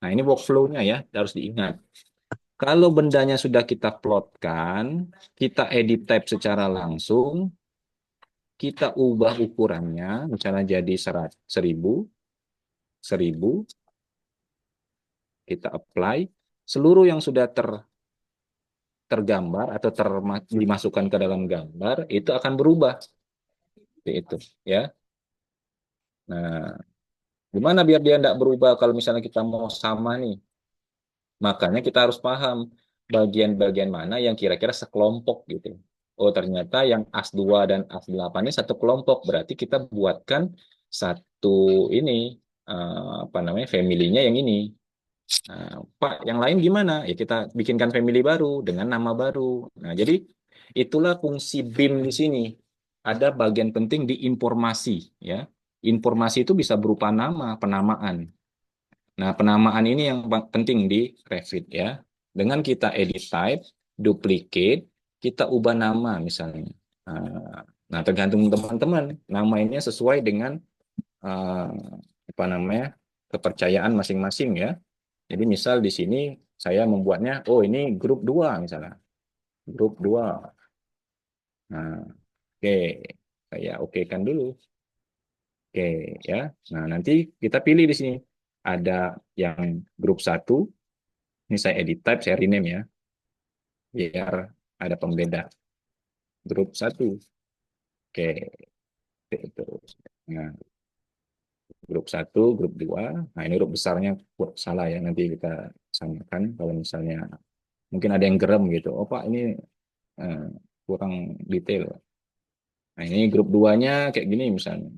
Nah, ini workflow-nya ya, harus diingat. Kalau bendanya sudah kita plotkan, kita edit type secara langsung, kita ubah ukurannya, misalnya jadi 1000, 1000, kita apply, seluruh yang sudah tergambar atau dimasukkan ke dalam gambar itu akan berubah. Seperti itu ya. Nah, gimana biar dia tidak berubah kalau misalnya kita mau sama nih? Makanya kita harus paham bagian-bagian mana yang kira-kira sekelompok gitu. Oh, ternyata yang AS2 dan AS8 ini satu kelompok. Berarti kita buatkan satu ini, apa namanya, family-nya yang ini. Nah, Pak, yang lain gimana? Ya kita bikinkan family baru dengan nama baru. Nah, jadi itulah fungsi BIM di sini. Ada bagian penting di informasi, ya. Informasi itu bisa berupa nama, penamaan. Nah, penamaan ini yang penting di Revit ya. Dengan kita edit type, duplicate, kita ubah nama misalnya. Nah, tergantung teman-teman. Nama ini sesuai dengan eh, apa namanya, kepercayaan masing-masing ya. Jadi misal di sini saya membuatnya, oh ini grup 2 misalnya. Grup 2. Nah, oke. Saya oke kan dulu. Oke ya. Nah, nanti kita pilih di sini. Ada yang grup 1. Ini saya edit type, saya rename ya. Biar ada pembeda. Grup 1. Oke, itu. Nah, grup 1, grup 2. Nah, ini grup besarnya salah ya. Nanti kita samakan kalau misalnya mungkin ada yang gerem gitu. Oh, Pak, ini eh, kurang detail. Nah, ini grup 2-nya kayak gini misalnya.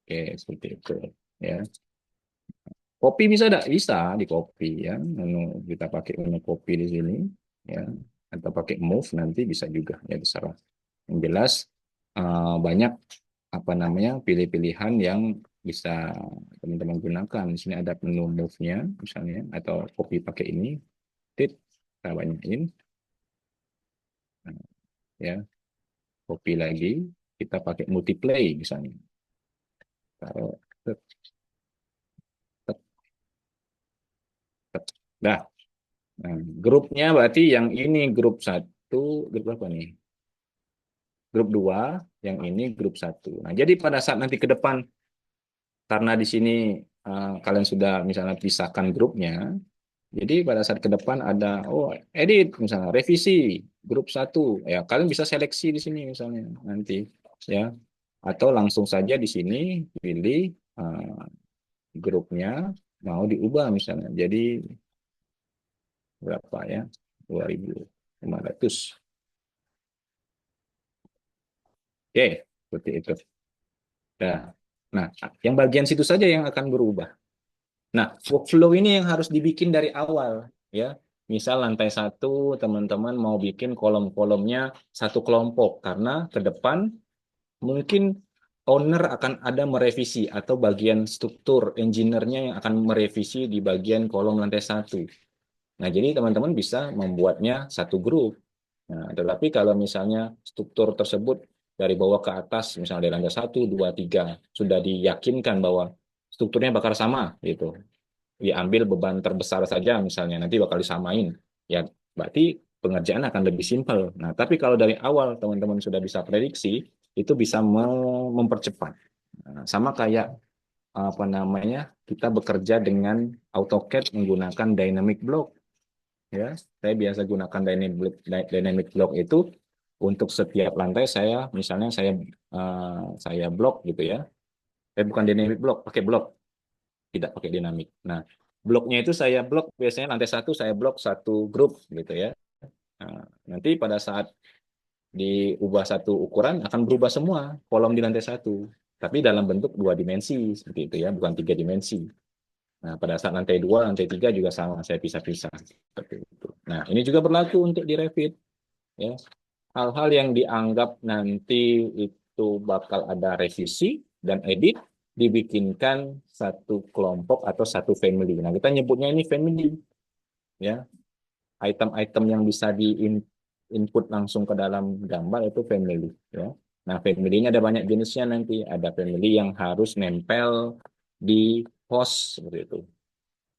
Oke, seperti itu. Ya. Copy bisa enggak? Bisa di copy ya. Menu, kita pakai menu copy di sini. Ya. Atau pakai move nanti bisa juga. Ya, terserah. Yang jelas banyak apa namanya, pilih-pilihan yang bisa teman-teman gunakan. Di sini ada menu move-nya misalnya, atau copy pakai ini, tit, kita banyakin, nah, ya, copy lagi, kita pakai multiplay misalnya. Taruh, tet, tet, tet. Dah. Nah, grupnya berarti yang ini grup satu, grup apa nih? Grup dua, yang ini grup satu. Nah, jadi pada saat nanti ke depan, karena di sini kalian sudah misalnya pisahkan grupnya, jadi pada saat ke depan ada, oh edit misalnya, revisi grup satu, ya kalian bisa seleksi di sini misalnya nanti, ya. Atau langsung saja di sini pilih grupnya mau diubah misalnya. Jadi berapa ya? 2.500. Oke, seperti itu. Nah, nah, yang bagian situ saja yang akan berubah. Nah, workflow ini yang harus dibikin dari awal, ya. Misal lantai satu, teman-teman mau bikin kolom-kolomnya satu kelompok, karena ke depan mungkin owner akan ada merevisi atau bagian struktur engineer-nya yang akan merevisi di bagian kolom lantai satu. Nah, jadi teman-teman bisa membuatnya satu grup. Nah, tetapi kalau misalnya struktur tersebut dari bawah ke atas, misalnya dari lantai satu, dua, tiga, sudah diyakinkan bahwa strukturnya bakal sama, gitu. Diambil beban terbesar saja, misalnya nanti bakal disamain. Ya, berarti pengerjaan akan lebih simpel. Nah, tapi kalau dari awal teman-teman sudah bisa prediksi, itu bisa mempercepat. Nah, sama kayak apa namanya, kita bekerja dengan AutoCAD menggunakan dynamic block, ya. Saya biasa gunakan dynamic block itu untuk setiap lantai, saya misalnya saya blok gitu ya. Bukan dynamic block, pakai blok, tidak pakai dinamik. Nah, bloknya itu saya blok biasanya lantai satu, saya blok satu grup gitu ya. Nah, nanti pada saat diubah satu ukuran akan berubah semua kolom di lantai satu, tapi dalam bentuk dua dimensi seperti itu ya, bukan tiga dimensi. Nah, pada saat lantai dua, lantai tiga juga sama, saya pisah-pisah seperti itu. Nah, ini juga berlaku untuk di Revit, ya. Hal-hal yang dianggap nanti itu bakal ada revisi dan edit, dibikinkan satu kelompok atau satu family. Nah, kita nyebutnya ini family, ya. Item-item yang bisa di-input langsung ke dalam gambar itu family, ya. Nah, family ini ada banyak jenisnya nanti. Ada family yang harus nempel di host seperti itu.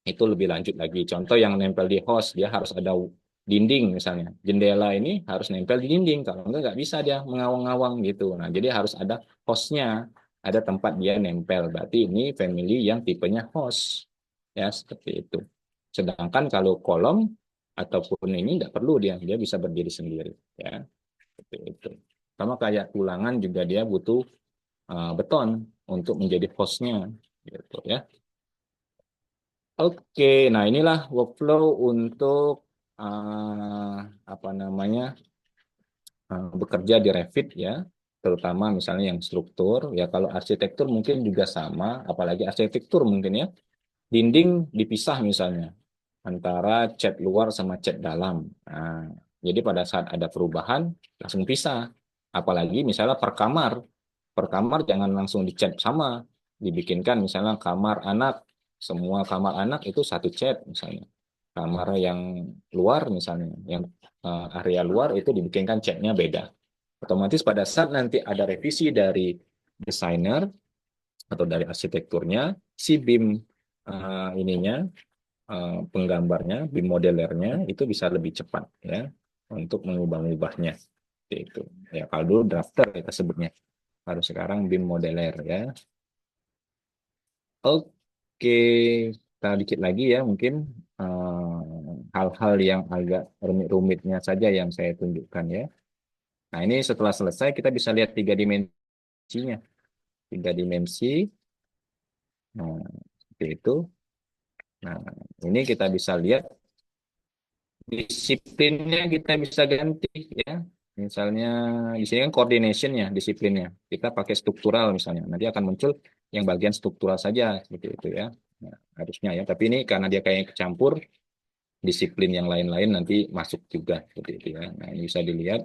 Itu lebih lanjut lagi. Contoh yang nempel di host, dia harus ada dinding misalnya. Jendela ini harus nempel di dinding, kalau enggak bisa dia mengawang-awang gitu. Nah, jadi harus ada hostnya, ada tempat dia nempel. Berarti ini family yang tipenya host. Ya, seperti itu. Sedangkan kalau kolom ataupun ini enggak perlu dia bisa berdiri sendiri. Ya, seperti itu. Sama kayak tulangan juga dia butuh beton untuk menjadi hostnya. Gitu ya. Oke, nah inilah workflow untuk apa namanya bekerja di Revit ya, terutama misalnya yang struktur ya. Kalau arsitektur mungkin juga sama, apalagi arsitektur mungkin ya, dinding dipisah misalnya antara cat luar sama cat dalam. Nah, jadi pada saat ada perubahan langsung pisah. Apalagi misalnya per kamar jangan langsung dicat sama, dibikinkan misalnya kamar anak, semua kamar anak itu satu cat misalnya. Kamar yang luar misalnya, yang area luar itu dibikinkan catnya beda. Otomatis pada saat nanti ada revisi dari desainer atau dari arsitekturnya, si BIM ininya, penggambarnya, BIM modelernya itu bisa lebih cepat ya untuk mengubah-ubahnya. Itu ya, kalau dulu drafter kita sebutnya, harus sekarang BIM modeler ya. Oke, kita dikit lagi ya, mungkin hal-hal yang agak rumit-rumitnya saja yang saya tunjukkan ya. Nah, ini setelah selesai kita bisa lihat tiga dimensinya, tiga dimensi. Nah, seperti itu. Nah, ini kita bisa lihat disiplinnya, kita bisa ganti ya. Misalnya di sini kan coordination ya, disiplinnya. Kita pakai struktural misalnya. Nanti akan muncul yang bagian struktural saja seperti itu ya. Nah, harusnya ya. Tapi ini karena dia kayak kecampur, disiplin yang lain-lain nanti masuk juga seperti itu ya. Nah, ini bisa dilihat.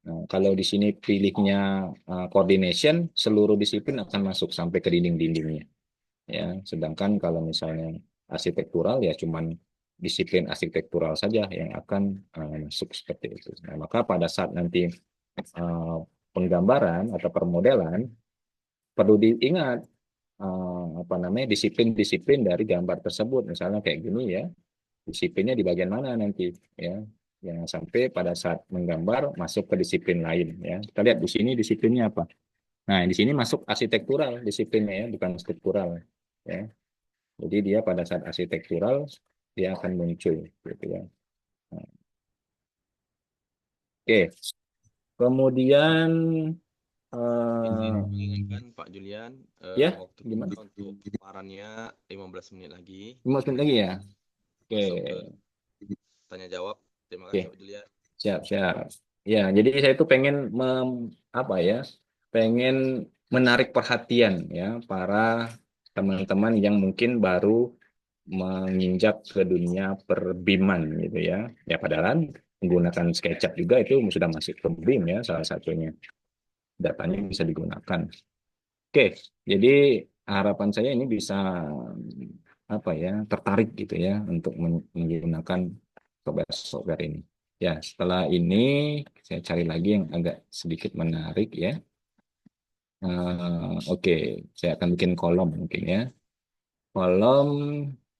Nah, kalau di sini pilihnya coordination, seluruh disiplin akan masuk sampai ke dinding-dindingnya. Ya, sedangkan kalau misalnya arsitektural ya cuman disiplin arsitektural saja yang akan masuk seperti itu. Nah, maka pada saat nanti uh, penggambaran atau permodelan perlu diingat apa namanya disiplin-disiplin dari gambar tersebut. Misalnya kayak gini ya, disiplinnya di bagian mana nanti ya. Jangan sampai pada saat menggambar masuk ke disiplin lain ya. Kita lihat di sini disiplinnya apa. Nah, di sini masuk arsitektural disiplinnya ya, bukan struktural ya. Jadi dia pada saat arsitektural dia akan muncul gitu ya. Nah, oke, kemudian Izin eh mengingatkan Pak Julian, ya waktu kita gimana? untuk paparannya 15 menit lagi. 5 menit lagi ya. Oke, Masuk ke tanya jawab. Terima oke, kasih Pak Julian. siap siap. Ya, jadi saya itu pengen apa ya? Pengen menarik perhatian ya para teman-teman yang mungkin baru menginjak ke dunia perbiman gitu ya. Ya padahal menggunakan SketchUp juga itu sudah masuk ke BIM ya salah satunya. Datanya bisa digunakan. Oke, jadi harapan saya ini bisa apa ya tertarik gitu ya untuk menggunakan software ini. Ya, setelah ini saya cari lagi yang agak sedikit menarik ya. Oke, saya akan bikin kolom mungkin ya. Kolom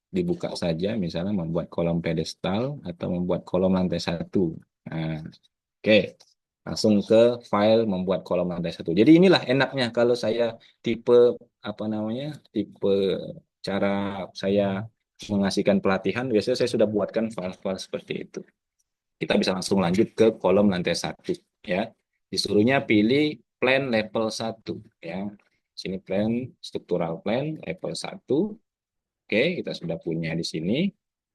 dibuka saja, misalnya membuat kolom pedestal atau membuat kolom lantai satu. Nah, oke, langsung ke file membuat kolom lantai satu. Jadi inilah enaknya kalau saya tipe apa namanya, tipe cara saya mengasihkan pelatihan. Biasanya saya sudah buatkan file-file seperti itu. Kita bisa langsung lanjut ke kolom lantai satu. Ya, disuruhnya pilih plan level satu. Ya, sini plan struktural plan level satu. Oke, kita sudah punya di sini.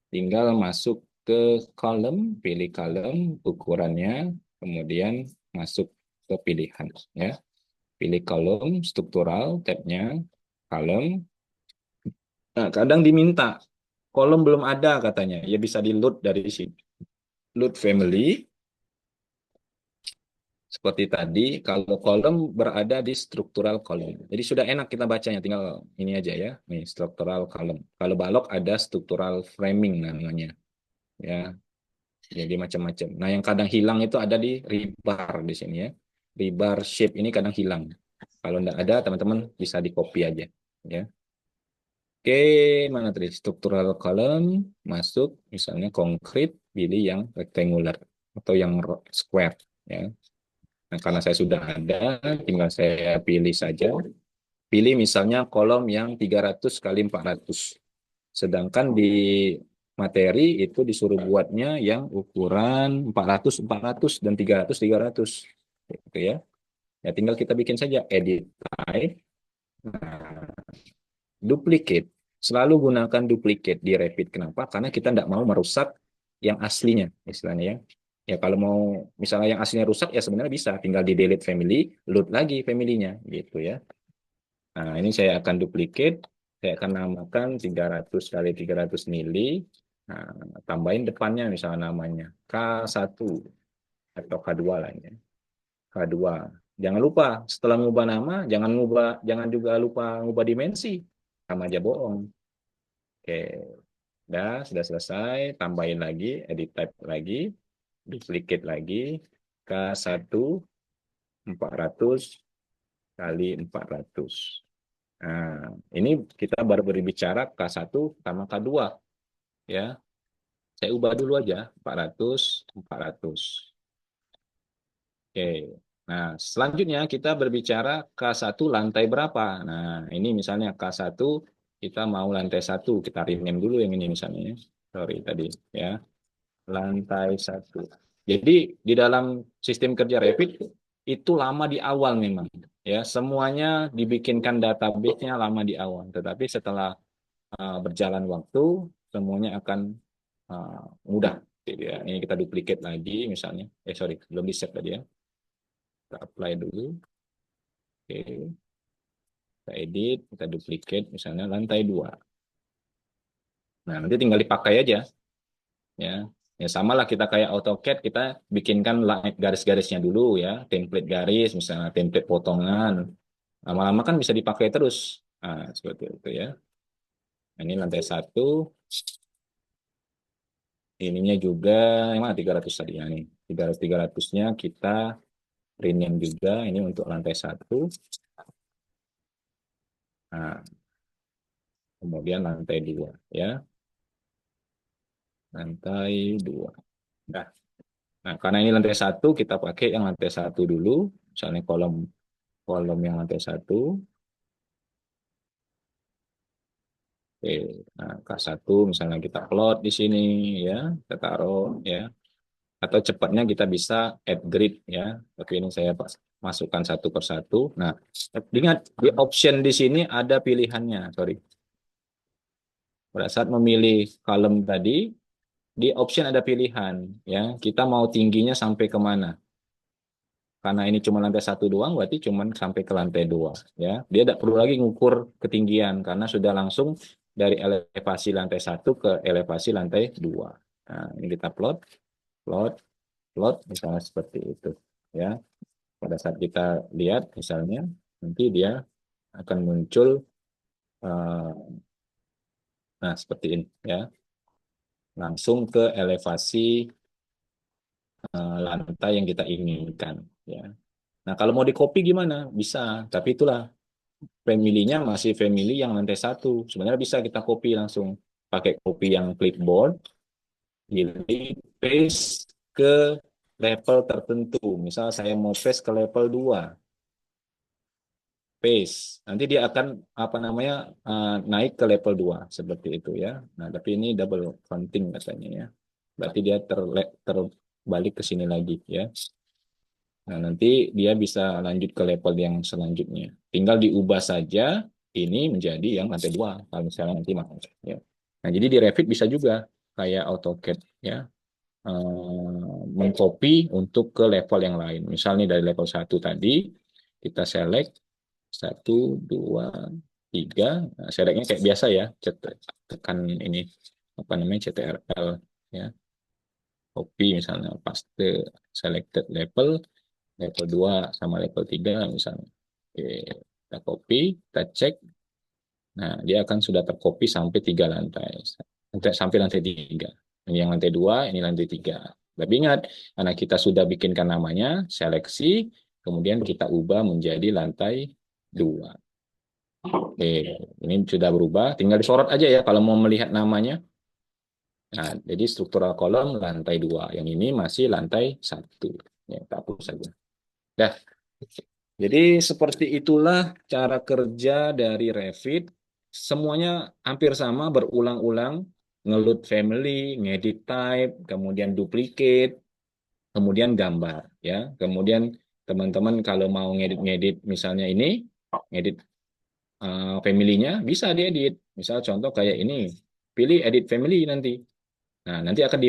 Tinggal masuk ke kolom, pilih kolom, ukurannya, kemudian masuk ke pilihan. Ya, pilih kolom, struktural, tabnya, kolom. Nah, kadang diminta, kolom belum ada katanya. Ya bisa di load dari sini. Load family, seperti tadi, kalau kolom berada di struktural kolom. Jadi sudah enak kita bacanya, tinggal ini aja ya. Nih, struktural kolom. Kalau balok ada struktural framing namanya. Ya, jadi macam-macam. Nah, yang kadang hilang itu ada di rebar di sini ya. Rebar shape ini kadang hilang. Kalau enggak ada, teman-teman bisa di copy aja. Ya. Oke, mana tadi? Struktural column, masuk, misalnya konkret, pilih yang rectangular atau yang square. Ya. Nah, karena saya sudah ada, tinggal saya pilih saja. Pilih misalnya kolom yang 300 kali 400. Sedangkan di materi itu disuruh buatnya yang ukuran 400 400 dan 300 300. Gitu ya. Ya tinggal kita bikin saja edit type. Nah, duplicate. Selalu gunakan duplicate di Revit. Kenapa? Karena kita tidak mau merusak yang aslinya, istilahnya ya. Ya kalau mau misalnya yang aslinya rusak ya sebenarnya bisa tinggal di delete family, load lagi family-nya gitu ya. Nah, ini saya akan duplicate, saya akan namakan 300 kali 300 mili. Nah, tambahin depannya misalnya namanya K1 atau K2 lah ya. K2. Jangan lupa setelah mengubah nama, jangan juga lupa ngubah dimensi. Sama aja bohong. Oke, sudah selesai. Tambahin lagi, edit type lagi, duplicate lagi K1 400 kali 400. Nah, ini kita baru berbicara K1 sama K2 ya. Saya ubah dulu aja 400 400. Oke. Nah, selanjutnya kita berbicara K1 lantai berapa. Nah, ini misalnya K1 kita mau lantai satu, kita rename dulu yang ini misalnya ya. Sorry tadi ya. Lantai satu. Jadi di dalam sistem kerja Revit itu lama di awal memang ya. Semuanya dibikinkan database-nya lama di awal, tetapi setelah berjalan waktu semuanya akan mudah gitu ya. Ini kita duplicate lagi misalnya. Sorry, belum di save tadi ya. Kita apply dulu. Oke, kita edit, kita duplicate misalnya lantai 2. Nah, nanti tinggal dipakai aja ya. Ya sama lah kita kayak AutoCAD, kita bikinkan garis-garisnya dulu ya, template garis, misalnya template potongan. Lama-lama kan bisa dipakai terus. Nah, seperti itu ya. Nah, ini lantai satu, ininya juga, yang mana 300 tadi ya nih. 300-300-nya kita rename juga, ini untuk lantai satu. Nah, kemudian lantai dua ya, lantai dua. Nah, nah, karena ini lantai satu, kita pakai yang lantai satu dulu, misalnya kolom kolom yang lantai satu. Oke, nah K1 misalnya kita plot di sini ya, kita taruh ya. Atau cepatnya kita bisa add grid ya. Tapi ini saya masukkan satu per satu. Nah, ingat di option di sini ada pilihannya. Sorry. Pada saat memilih column tadi, di option ada pilihan ya. Kita mau tingginya sampai kemana? Karena ini cuma lantai satu doang, berarti cuma sampai ke lantai dua ya. Dia tidak perlu lagi ngukur ketinggian karena sudah langsung dari elevasi lantai satu ke elevasi lantai dua. Nah, ini kita plot, plot, plot, misalnya seperti itu ya. Pada saat kita lihat misalnya nanti dia akan muncul eh, nah seperti ini ya, langsung ke elevasi lantai yang kita inginkan ya. Nah kalau mau di copy gimana, bisa, tapi itulah family-nya masih family yang lantai satu. Sebenarnya bisa kita copy langsung pakai copy yang clipboard, pilih paste ke level tertentu. Misal saya mau paste ke level 2, paste. Nanti dia akan apa namanya naik ke level 2 seperti itu ya. Nah, tapi ini double counting katanya ya. Berarti dia terbalik ke sini lagi ya. Nah, nanti dia bisa lanjut ke level yang selanjutnya. Tinggal diubah saja ini menjadi yang lantai 2 kalau misalnya nanti mau ya. Nah, jadi di Revit bisa juga kayak AutoCAD ya. Mengcopy untuk ke level yang lain. Misalnya dari level satu tadi kita select satu, dua, tiga. Nah, selectnya kayak biasa ya, tekan ini apa namanya CTRL ya, copy misalnya paste selected level, level 2 sama level 3 misalnya. Oke, kita copy, kita cek. Nah, dia akan sudah tercopy sampai 3 lantai. Sampai lantai 3. Ini yang lantai 2, ini lantai 3. Tapi ingat, karena kita sudah bikinkan namanya, seleksi, kemudian kita ubah menjadi lantai 2. Oke, ini sudah berubah. Tinggal disorot aja ya kalau mau melihat namanya. Nah, jadi struktural kolom lantai 2. Yang ini masih lantai 1. Ya, kita hapus saja. Dah. Jadi seperti itulah cara kerja dari Revit. Semuanya hampir sama, berulang-ulang. Ngeload family, ngedit type, kemudian duplicate, kemudian gambar. Ya, kemudian teman-teman kalau mau ngedit-ngedit misalnya ini, ngedit family-nya bisa diedit. Misal contoh kayak ini, pilih edit family nanti. Nah, nanti akan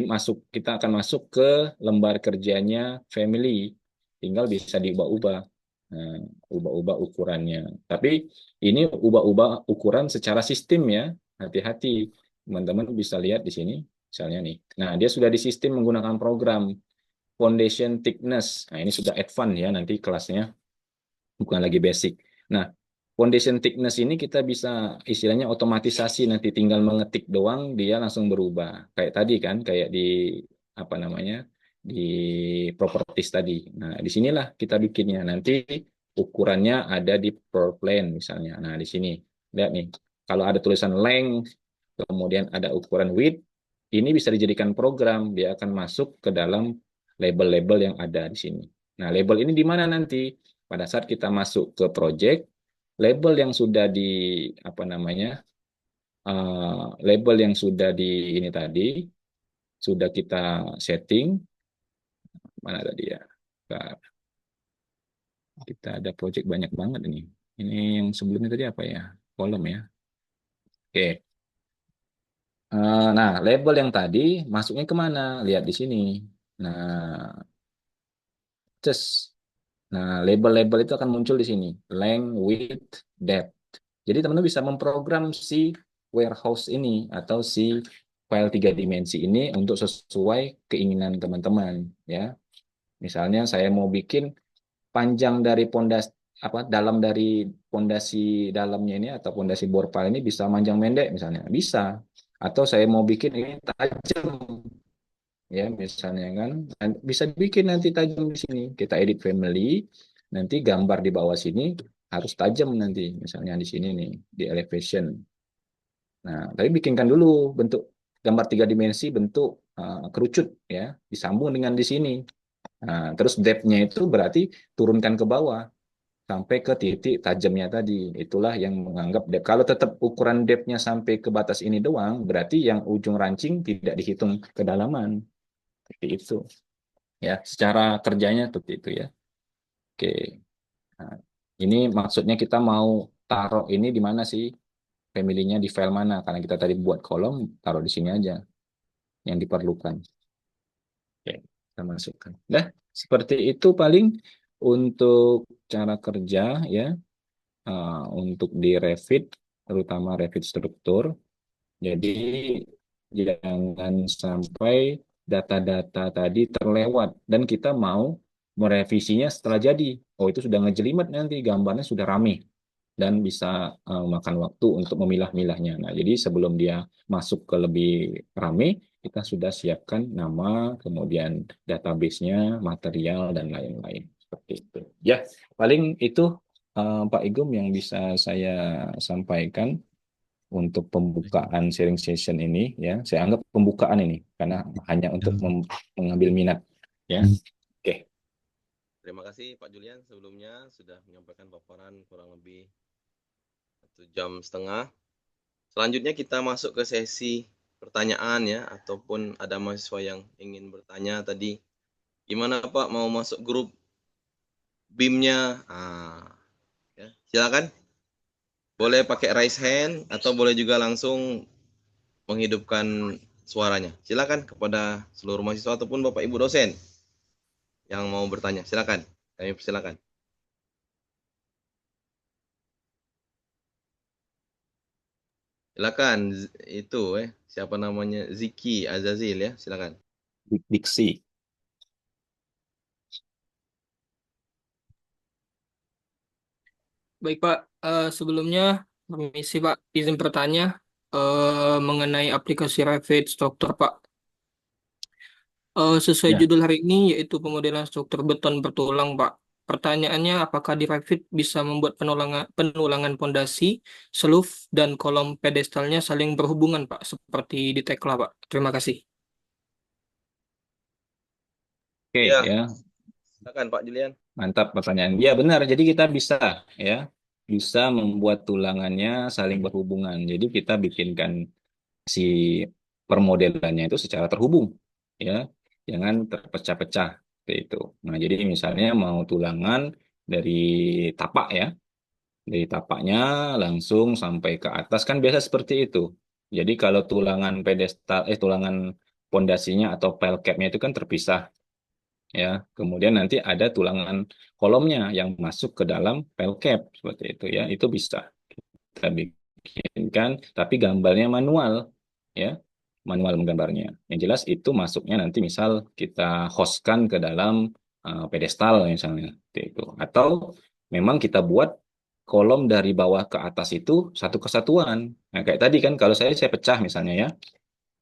kita akan masuk ke lembar kerjanya family. Tinggal bisa diubah-ubah. Nah, ubah-ubah ukurannya. Tapi ini ubah-ubah ukuran secara sistem ya. Hati-hati. Teman-teman bisa lihat di sini. Misalnya nih. Nah, dia sudah di sistem menggunakan program foundation thickness. Nah, ini sudah advance ya nanti kelasnya. Bukan lagi basic. Nah, foundation thickness ini kita bisa istilahnya otomatisasi, nanti tinggal mengetik doang dia langsung berubah. Kayak tadi kan, kayak di apa namanya? Di properties tadi. Nah, di sinilah kita bikinnya. Nanti ukurannya ada di floor plan misalnya. Nah, di sini. Lihat nih. Kalau ada tulisan length, kemudian ada ukuran width, ini bisa dijadikan program, dia akan masuk ke dalam label-label yang ada di sini. Nah, label ini di mana nanti? Pada saat kita masuk ke project, label yang sudah di apa namanya, label yang sudah di ini tadi sudah kita setting. Mana tadi ya? Kita ada project banyak banget ini. Ini yang sebelumnya tadi apa ya? Kolom ya. Oke. Nah, label yang tadi masuknya kemana? Lihat di sini. Nah, just. Nah, label-label itu akan muncul di sini. Length, width, depth. Jadi teman-teman bisa memprogram si warehouse ini atau si file 3 dimensi ini untuk sesuai keinginan teman-teman ya. Misalnya saya mau bikin panjang dari pondasi apa dalam dari pondasi dalamnya ini atau pondasi bor file ini bisa panjang pendek misalnya bisa, atau saya mau bikin ini tajam ya misalnya kan. Bisa dibikin nanti tajam di sini, kita edit family, nanti gambar di bawah sini harus tajam nanti misalnya di sini nih di elevation. Nah tapi bikinkan dulu bentuk gambar 3 dimensi bentuk kerucut ya, disambung dengan di sini. Nah terus depth-nya itu berarti turunkan ke bawah sampai ke titik tajamnya tadi. Itulah yang menganggap depth. Kalau tetap ukuran depth-nya sampai ke batas ini doang, berarti yang ujung rancing tidak dihitung kedalaman. Seperti itu. Ya, secara kerjanya seperti itu ya. Oke. Nah, ini maksudnya kita mau taruh ini di mana sih? Family-nya di file mana? Karena kita tadi buat kolom, taruh di sini aja yang diperlukan. Oke, kita masukkan. Nah, seperti itu paling untuk cara kerja ya. Untuk di Revit, terutama Revit struktur. Jadi jangan sampai data-data tadi terlewat dan kita mau merevisinya setelah jadi. Oh, itu sudah ngejelimet nanti gambarnya sudah rame dan bisa makan waktu untuk memilah-milahnya. Nah, jadi sebelum dia masuk ke lebih rame, kita sudah siapkan nama, kemudian database-nya, material dan lain-lain. Seperti itu. Ya, paling itu Pak Igum yang bisa saya sampaikan untuk pembukaan sharing session ini ya. Saya anggap pembukaan ini karena hanya untuk mengambil minat ya. Oke. Terima kasih Pak Julian sebelumnya sudah menyampaikan paparan kurang lebih 1,5 jam. Selanjutnya kita masuk ke sesi pertanyaan ya, ataupun ada mahasiswa yang ingin bertanya tadi, gimana Pak mau masuk grup BIM-nya? Ya, silakan. Boleh pakai raise hand atau boleh juga langsung menghidupkan suaranya. Silakan kepada seluruh mahasiswa ataupun Bapak Ibu dosen yang mau bertanya. Silakan. Kami persilakan. Silakan itu siapa namanya? Ziki Azazil ya, silakan. Diksi. Baik Pak, sebelumnya permisi Pak, izin bertanya mengenai aplikasi Revit struktur Pak. Sesuai Ya. judul hari ini yaitu pemodelan struktur beton bertulang Pak. Pertanyaannya, apakah di Revit bisa membuat penulangan pondasi, seluf, dan kolom pedestalnya saling berhubungan Pak, seperti di Tekla Pak? Terima kasih. Oke Ya, ya. silakan Pak Julian. Mantap pertanyaan. Ya benar. Jadi kita bisa ya bisa membuat tulangannya saling berhubungan. Jadi kita bikinkan si permodelannya itu secara terhubung ya, jangan terpecah-pecah seperti itu. Nah, jadi misalnya mau tulangan dari tapak ya, dari tapaknya langsung sampai ke atas kan biasa seperti itu. Jadi kalau tulangan pedestal tulangan pondasinya atau pile capnya itu kan terpisah ya. Kemudian nanti ada tulangan kolomnya yang masuk ke dalam pile cap seperti itu ya. Itu bisa kita bikinkan, tapi gambarnya manual ya, manual menggambarnya. Yang jelas itu masuknya nanti misal kita hostkan ke dalam pedestal misalnya seperti itu. Atau memang kita buat kolom dari bawah ke atas itu satu kesatuan. Nah, kayak tadi kan kalau saya pecah misalnya ya.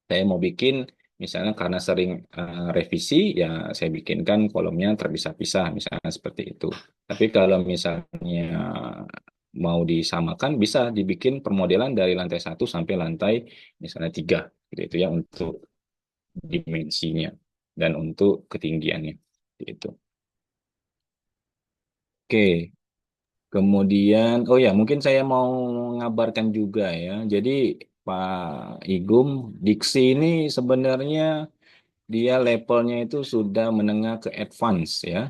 Saya mau bikin misalnya karena sering revisi ya saya bikinkan kolomnya terpisah-pisah misalnya seperti itu. Tapi kalau misalnya mau disamakan bisa dibikin permodelan dari lantai 1 sampai lantai misalnya 3 gitu itu ya untuk dimensinya dan untuk ketinggiannya gitu. Oke, kemudian oh ya mungkin saya mau mengabarkan juga ya. Jadi Pak Igum, diksi ini sebenarnya dia levelnya itu sudah menengah ke advance ya.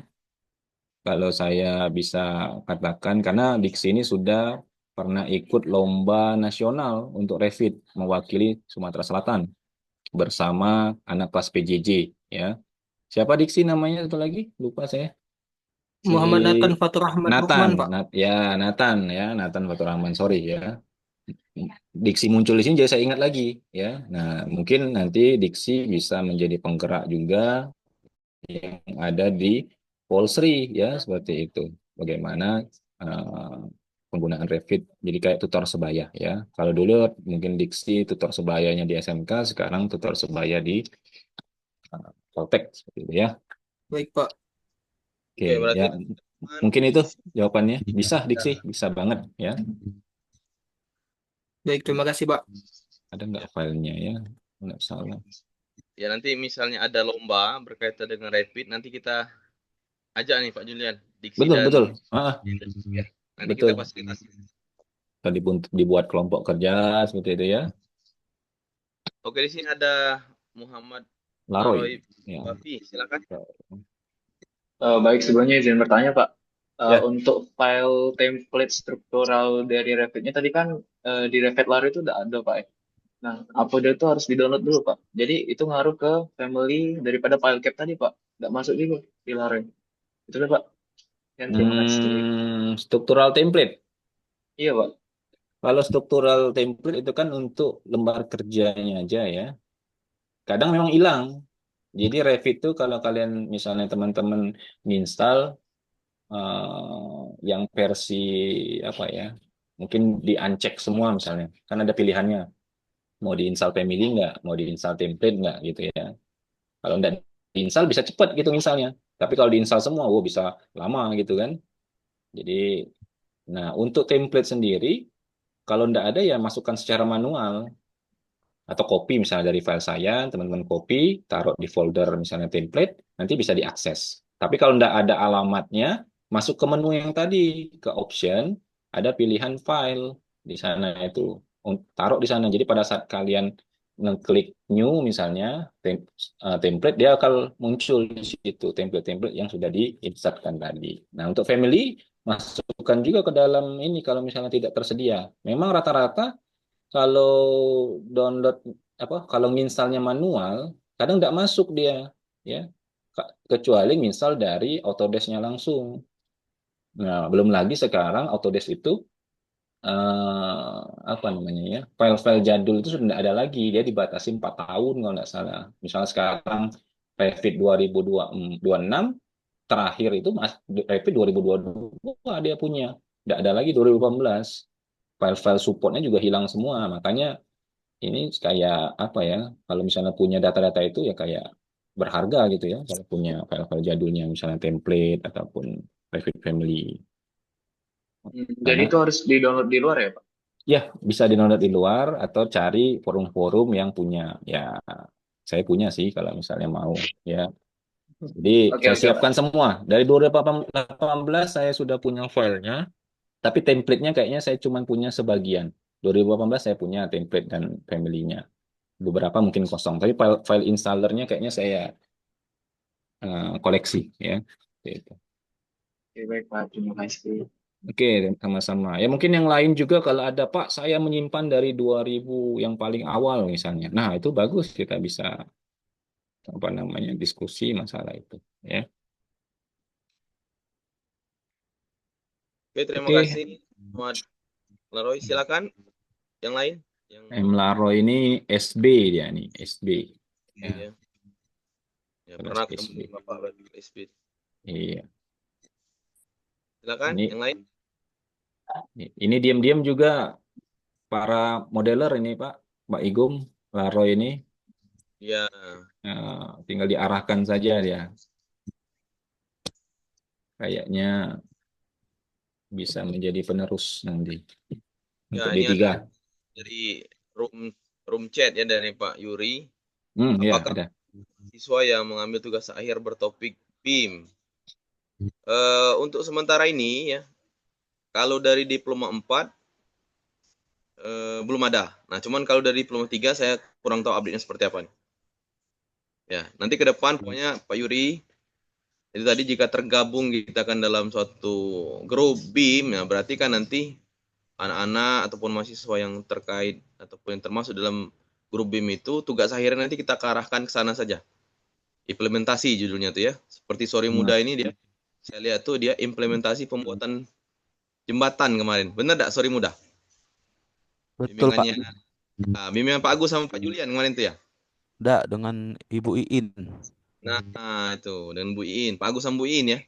Kalau saya bisa katakan karena di sini sudah pernah ikut lomba nasional untuk Revit mewakili Sumatera Selatan bersama anak kelas PJJ ya. Siapa Diksi namanya satu lagi? Lupa saya. Si Muhammad Nathan Fatur Ahmad Nathan, Rukman Pak. Ya Nathan ya, Nathan Fatur Rahman, sorry ya. diksi muncul di sini jadi saya ingat lagi ya. Nah, mungkin nanti diksi bisa menjadi penggerak juga yang ada di Polsri ya seperti itu. Bagaimana eh, penggunaan Revit jadi kayak tutor sebaya ya. Kalau dulu mungkin diksi tutor sebayanya di SMK, sekarang tutor sebaya di Poltek seperti itu ya. Baik, Pak. Oke Oke, berarti ya, teman mungkin itu diksi jawabannya. Bisa ya, diksi, bisa banget ya. Baik, terima kasih, Pak. Ada nggak filenya ya? Nggak salah. ya nanti misalnya ada lomba berkaitan dengan Revit, nanti kita ajak nih Pak Julian, diksi Betul, dan betul. ya. Nanti kita Betul. fasilitasi. Tadi pun dibuat kelompok kerja seperti itu ya. Oke, di sini ada Muhammad Laroy. Laroy Ya. Bafi, silakan. Baik, sebelumnya izin bertanya, Pak. Ya. Untuk file template struktural dari Revit-nya tadi kan di Revit Laro itu udah ada, Pak. Nah, upload itu harus di-download dulu, Pak. Jadi itu ngaruh ke family daripada file cap tadi, Pak. Nggak masuk juga di Laro. Itu deh, Pak. Dan terima kasih. Struktural template. Iya, Pak. Kalau struktural template itu kan untuk lembar kerjanya aja ya. Kadang memang hilang. Jadi Revit itu kalau kalian misalnya teman-teman install yang versi apa ya, mungkin di uncheck semua misalnya. Kan ada pilihannya. Mau diinstal family nggak, mau diinstal template nggak gitu ya. Kalau nggak diinstal bisa cepat gitu misalnya. Tapi kalau diinstal semua, bisa lama gitu kan. Jadi, nah untuk template sendiri, kalau nggak ada ya masukkan secara manual atau copy misalnya dari file saya, teman-teman copy, taruh di folder misalnya template, nanti bisa diakses. Tapi kalau nggak ada alamatnya, masuk ke menu yang tadi, ke option, ada pilihan file di sana itu, taruh di sana. Jadi pada saat kalian ngeklik new misalnya template, dia akan muncul di situ template-template yang sudah diinsertkan tadi. Nah untuk family masukkan juga ke dalam ini kalau misalnya tidak tersedia. Memang rata-rata kalau download apa kalau misalnya manual kadang tidak masuk dia ya kecuali misal dari Autodesk-nya langsung. Nah, belum lagi sekarang Autodesk itu apa namanya ya file-file jadul itu sudah tidak ada lagi, dia dibatasi 4 tahun kalau tidak salah. Misalnya sekarang Revit 2026 terakhir itu Revit 2022 dia punya, tidak ada lagi 2018. File-file supportnya juga hilang semua, makanya ini kayak apa ya, kalau misalnya punya data-data itu ya kayak berharga gitu ya kalau punya file-file jadulnya misalnya template ataupun Revit Family, Jadi karena itu harus di-download di luar ya, Pak? ya bisa di-download di luar atau cari forum-forum yang punya ya. Saya punya sih kalau misalnya mau ya, jadi Oke, saya oke, Pak. siapkan semua dari 2018 saya sudah punya filenya, tapi template-nya kayaknya saya cuma punya sebagian. 2018 saya punya template dan family-nya, beberapa mungkin kosong, tapi file installernya kayaknya saya koleksi ya. Gitu. Oke, baik, Pak. Terima kasih. Oke, sama-sama. Ya mungkin yang lain juga kalau ada Pak, saya menyimpan dari 2000 yang paling awal misalnya. Nah, itu bagus kita bisa apa namanya diskusi masalah itu ya. Oke, terima Oke, kasih Muhammad Laroy. Silakan yang lain yang M. Laro ini SB dia nih, SB. Ya, ya, ya kelas pernah ketemu SB. dengan Bapak berarti di SB. Iya. Silakan Ini yang lain. ini diam-diam juga para modeler ini Pak, Mbak Igum, Laro ini Ya, tinggal diarahkan saja dia. Kayaknya bisa menjadi penerus nanti ya untuk ini D3. ada dari room chat ya dari Pak Yuri. Ya Apakah ada. siswa yang mengambil tugas akhir bertopik BIM? Untuk sementara ini ya, kalau dari diploma 4 belum ada. Nah, cuman kalau dari diploma 3 saya kurang tahu update-nya seperti apa nih. Ya, nanti ke depan pokoknya Pak Yuri, itu tadi jika tergabung kita kan dalam suatu grup BIM, ya berarti kan nanti anak-anak ataupun mahasiswa yang terkait ataupun yang termasuk dalam grup BIM itu tugas akhirnya nanti kita arahkan ke sana saja. Implementasi judulnya tuh ya. Seperti Sore Nah, Muda ini dia. Saya lihat tuh dia implementasi pembuatan jembatan kemarin. Benar enggak Sore Muda? Betul, Pak. Bimbingannya, bimbingan Pak Agus sama Pak Julian kemarin tuh ya. Nggak, dengan Ibu Iin. Nah, itu dengan Bu Iin, Pak Agus sama Bu Iin ya.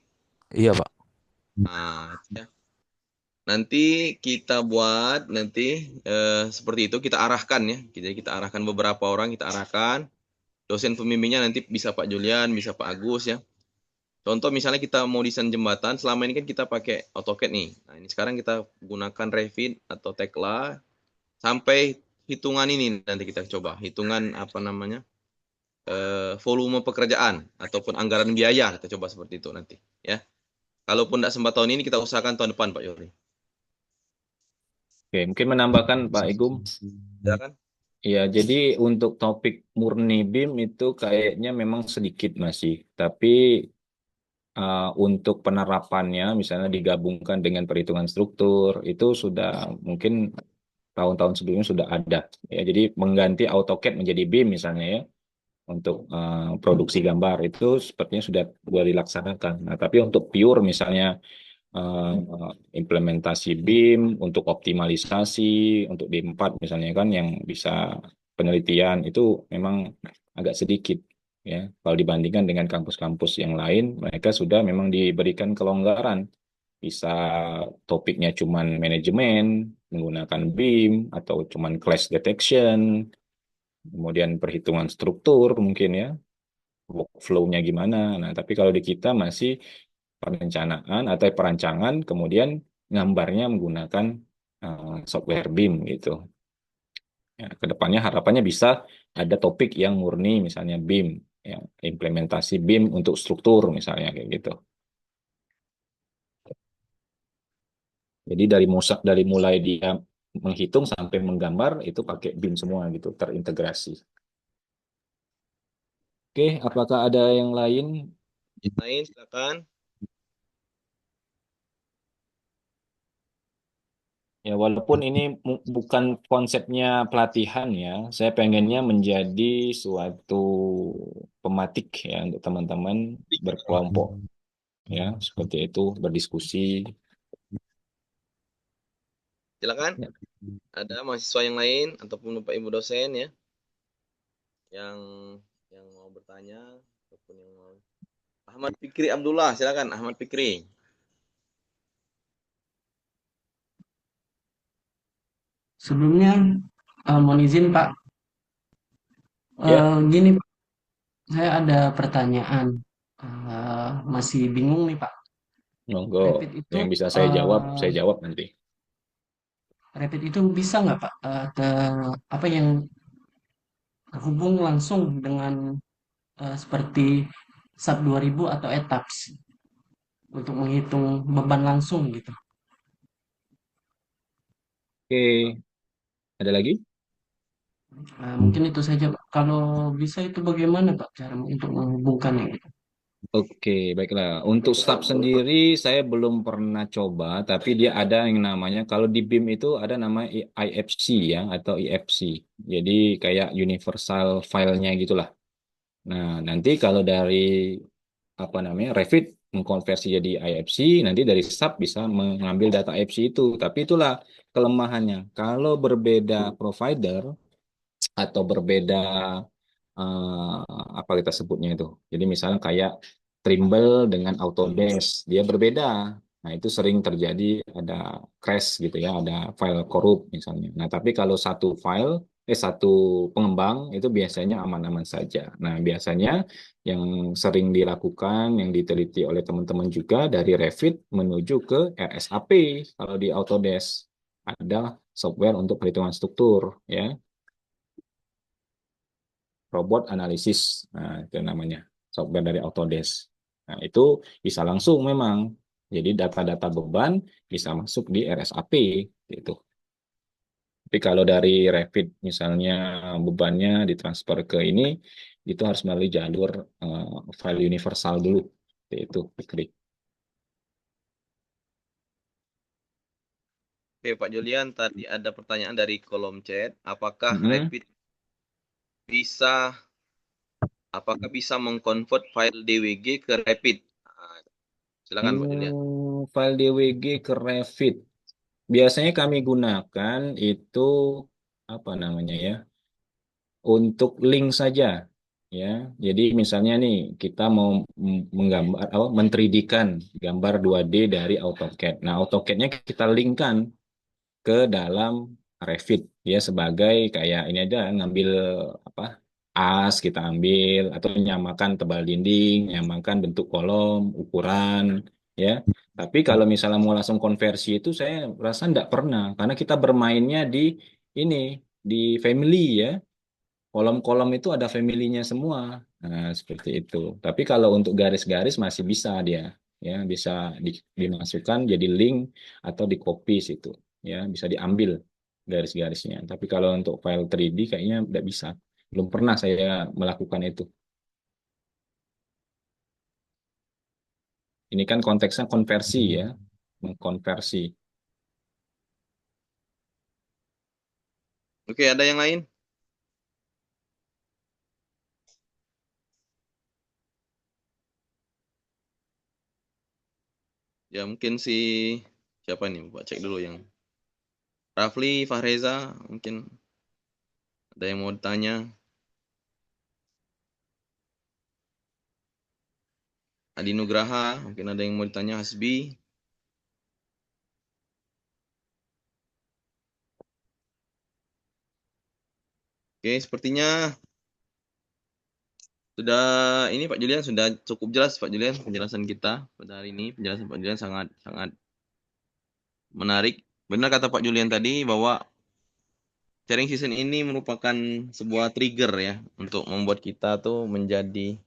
Iya, Pak. Nah, itu ya. Nanti kita buat seperti itu kita arahkan ya. Kita arahkan beberapa orang, kita arahkan. Dosen pembimbingnya nanti bisa Pak Julian, bisa Pak Agus ya. Contoh misalnya kita mau desain jembatan, selama ini kan kita pakai AutoCAD nih. Nah, ini sekarang kita gunakan Revit atau Tekla sampai hitungan ini nanti kita coba. Hitungan apa namanya? Volume pekerjaan ataupun anggaran biaya kita coba seperti itu nanti ya. Kalaupun tidak sempat tahun ini kita usahakan tahun depan Pak Yori. Oke, mungkin menambahkan Pak Igum. Ya kan? Ya, jadi untuk topik murni BIM itu kayaknya memang sedikit masih, tapi untuk penerapannya misalnya digabungkan dengan perhitungan struktur itu sudah mungkin tahun-tahun sebelumnya sudah ada. Ya, jadi mengganti AutoCAD menjadi BIM misalnya ya untuk produksi gambar itu sepertinya sudah dilaksanakan. Nah, tapi untuk pure misalnya eh, implementasi BIM untuk optimalisasi untuk D4 misalnya kan yang bisa penelitian itu memang agak sedikit ya kalau dibandingkan dengan kampus-kampus yang lain mereka sudah memang diberikan kelonggaran bisa topiknya cuman manajemen menggunakan BIM atau cuman clash detection kemudian perhitungan struktur mungkin ya workflow-nya gimana. Nah, tapi kalau di kita masih perencanaan atau perancangan, kemudian gambarnya menggunakan software BIM gitu. Ya, kedepannya harapannya bisa ada topik yang murni, misalnya BIM, ya, implementasi BIM untuk struktur misalnya kayak gitu. Jadi dari mulai dia menghitung sampai menggambar itu pakai BIM semua gitu, terintegrasi. Oke, apakah ada yang lain? Yang lain silakan. Ya, walaupun ini bukan konsepnya pelatihan ya, saya pengennya menjadi suatu pematik ya untuk teman-teman berkelompok ya, seperti itu berdiskusi. Silakan. Ya. Ada mahasiswa yang lain ataupun Bapak Ibu dosen ya yang mau bertanya ataupun yang mau. Ahmad Fikri Abdullah, silakan Ahmad Fikri. Sebelumnya mohon izin Pak, Ya, gini Pak, saya ada pertanyaan. Masih bingung nih Pak. monggo. Rapid itu Yang bisa saya jawab nanti. Rapid itu bisa nggak Pak apa yang terhubung langsung dengan seperti SAP 2000 atau ETABS untuk menghitung beban langsung gitu. Oke, ada lagi? Mungkin itu saja Pak. Kalau bisa itu bagaimana Pak cara untuk menghubungkannya gitu. Oke, baiklah. Untuk STAP sendiri saya belum pernah coba, tapi dia ada yang namanya kalau di BIM itu ada nama IFC ya atau IFC. Jadi kayak universal filenya gitulah. Nah, nanti kalau dari apa namanya Revit mengkonversi jadi IFC, nanti dari SAP bisa mengambil data IFC itu. Tapi itulah kelemahannya. Kalau berbeda provider atau berbeda apa kita sebutnya itu. Jadi misalnya kayak Trimble dengan Autodesk, dia berbeda. Nah, itu sering terjadi ada crash gitu ya, ada file korup misalnya. Nah, tapi kalau satu pengembang itu biasanya aman-aman saja. Nah, biasanya yang sering dilakukan, yang diteliti oleh teman-teman juga dari Revit menuju ke RSAP kalau di Autodesk. Ada software untuk perhitungan struktur ya robot analisis. Nah, itu namanya software dari Autodesk. Nah, itu bisa langsung memang. Jadi data-data beban bisa masuk di RSAP gitu. Tapi kalau dari Revit misalnya bebannya ditransfer ke ini itu harus melalui jalur file universal dulu. Itu Fikri. Oke, Pak Julian, tadi ada pertanyaan dari kolom chat. Apakah Mm-mm. Revit apakah bisa mengkonvert file DWG ke Revit? Nah, silakan Pak Julian. File DWG ke Revit. biasanya kami gunakan itu apa namanya ya? Untuk link saja ya. Jadi misalnya nih kita mau menggambar apa men-3D-kan gambar 2D dari AutoCAD. Nah, AutoCAD-nya kita linkkan ke dalam Revit ya sebagai kayak ini aja ngambil apa as kita ambil atau nyamakan tebal dinding, nyamakan bentuk kolom, ukuran ya. Tapi kalau misalnya mau langsung konversi itu saya rasa tidak pernah karena kita bermainnya di ini di family ya. Kolom-kolom itu ada family-nya semua. Nah, seperti itu. Tapi kalau untuk garis-garis masih bisa dia, ya bisa dimasukkan jadi link atau di copy situ, ya bisa diambil garis-garisnya. Tapi kalau untuk file 3D kayaknya tidak bisa. Belum pernah saya melakukan itu. Ini kan konteksnya konversi ya, mengkonversi. Oke, ada yang lain? Ya mungkin si siapa nih? Bapak cek dulu yang Rafli, Fahreza, mungkin ada yang mau ditanya. Adi Nugraha, mungkin ada yang mau ditanya. Hasbi. Oke, sepertinya sudah ini Pak Julian sudah cukup jelas Pak Julian penjelasan kita pada hari ini. Penjelasan Pak Julian sangat sangat menarik. Benar kata Pak Julian tadi bahwa sharing season ini merupakan sebuah trigger ya untuk membuat kita tuh menjadi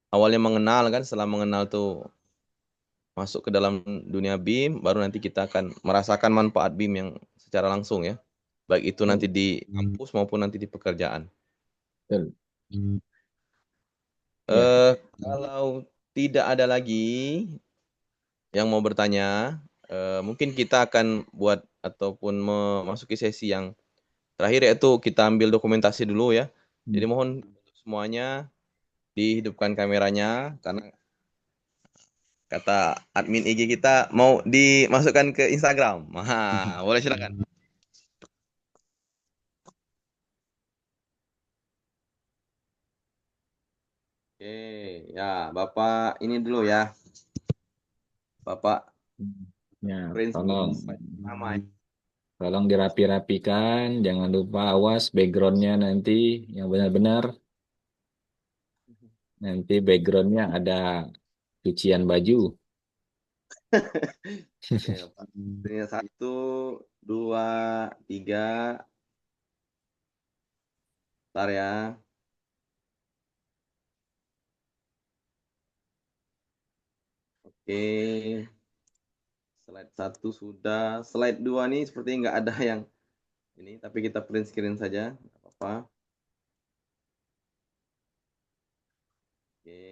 awalnya mengenal kan, setelah mengenal tuh masuk ke dalam dunia BIM, baru nanti kita akan merasakan manfaat BIM yang secara langsung ya. Baik itu nanti di kampus maupun nanti di pekerjaan. Betul. Ya. Kalau tidak ada lagi yang mau bertanya, mungkin kita akan buat ataupun memasuki sesi yang terakhir yaitu kita ambil dokumentasi dulu ya. Jadi mohon semuanya dihidupkan kameranya karena kata admin IG kita mau dimasukkan ke Instagram. Boleh silakan. Oke, ya Bapak ini dulu ya. Bapak Ya, print tolong. sama. Tolong dirapi-rapikan, jangan lupa awas backgroundnya nanti yang benar-benar. Nanti backgroundnya ada cucian baju. Oke, Bapak. Ini 1, 2, 3. Bentar ya. Oke. Slide 1 sudah. Slide 2 nih seperti nggak ada yang ini, tapi kita print screen saja. Nggak apa-apa. Oke.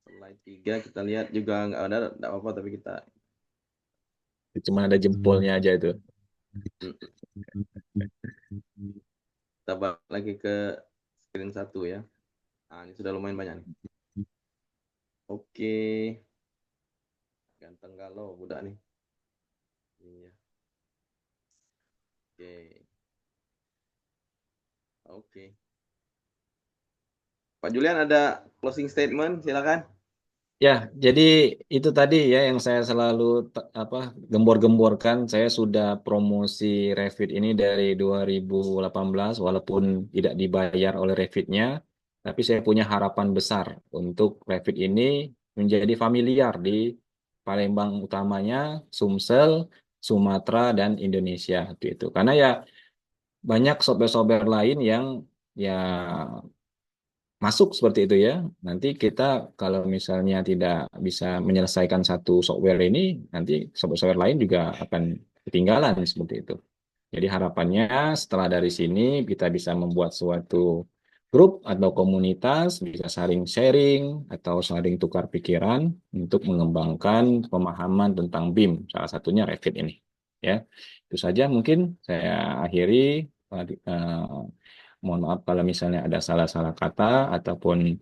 Slide 3 kita lihat juga nggak ada, nggak apa-apa, tapi kita Cuma ada jempolnya aja itu. kita balik lagi ke screen 1 ya. Nah, ini sudah lumayan banyak nih. Oke. Ganteng galau budak nih. Iya. Oke. Oke. Pak Julian ada closing statement, silakan. Ya, jadi itu tadi ya yang saya selalu apa gembor-gemborkan. Saya sudah promosi Revit ini dari 2018, walaupun tidak dibayar oleh Revitnya, tapi saya punya harapan besar untuk Revit ini menjadi familiar di Palembang utamanya, Sumsel, Sumatera, dan Indonesia itu. Karena ya banyak software-software lain yang ya masuk seperti itu ya. Nanti kita kalau misalnya tidak bisa menyelesaikan satu software ini, nanti software-software lain juga akan ketinggalan seperti itu. Jadi harapannya setelah dari sini kita bisa membuat suatu grup atau komunitas, bisa saling sharing atau saling tukar pikiran untuk mengembangkan pemahaman tentang BIM, salah satunya Revit ini. Ya, itu saja mungkin saya akhiri. eh, Mohon maaf kalau misalnya ada salah-salah kata ataupun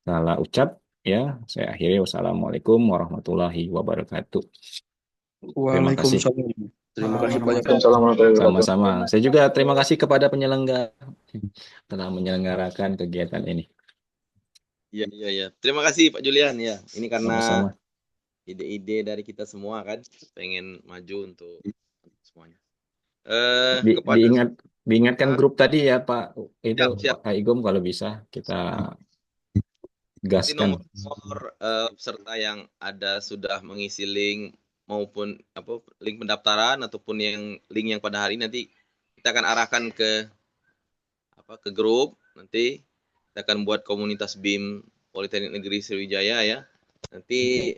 salah ucap ya. Saya akhiri wassalamualaikum warahmatullahi wabarakatuh. Terima kasih. Waalaikumsalam. Terima kasih banyak. Waalaikumsalam warahmatullahi wabarakatuh. Sama-sama. Saya juga terima kasih kepada penyelenggara telah menyelenggarakan kegiatan ini. Iya, iya, iya. Terima kasih Pak Julian ya. Ini karena Sama-sama. ide-ide dari kita semua kan, pengen maju untuk semuanya. Kepada Diingatkan grup tadi ya Pak, itu Siap. Pak Igom kalau bisa kita nanti gaskan. nomor peserta yang ada sudah mengisi link maupun link pendaftaran ataupun link yang pada hari nanti kita akan arahkan ke grup. Nanti kita akan buat komunitas BIM Politeknik Negeri Sriwijaya ya. Nanti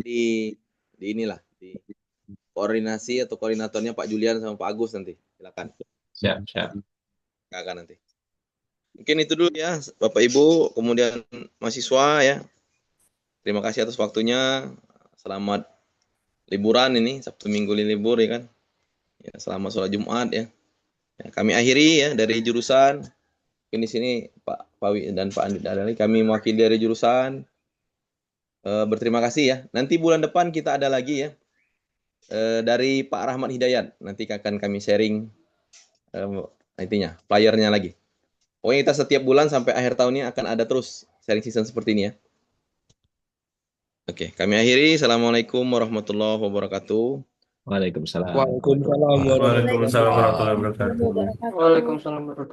di inilah di koordinasi atau koordinatornya Pak Julian sama Pak Agus nanti. Silakan. Siap. Silakan nanti. Mungkin itu dulu ya Bapak Ibu, kemudian mahasiswa ya. Terima kasih atas waktunya. Selamat liburan ini, Sabtu Minggu libur ya kan. Ya, selamat sholat Jumat ya. Kami akhiri ya dari jurusan. Di sini Pak Pawi dan Pak Andit Adali, kami mewakili dari jurusan. Berterima kasih ya. Nanti bulan depan kita ada lagi ya. Dari Pak Rahmat Hidayat. Nanti akan kami sharing intinya, flyernya lagi. Pokoknya kita setiap bulan sampai akhir tahunnya akan ada terus sharing season seperti ini ya. Oke, kami akhiri. Assalamualaikum warahmatullahi wabarakatuh. Waalaikumsalam. Waalaikumsalam warahmatullahi Waalaikumsalam warahmatullahi wabarakatuh. wabarakatuh. Waalaikumsalam warahmatullahi wabarakatuh.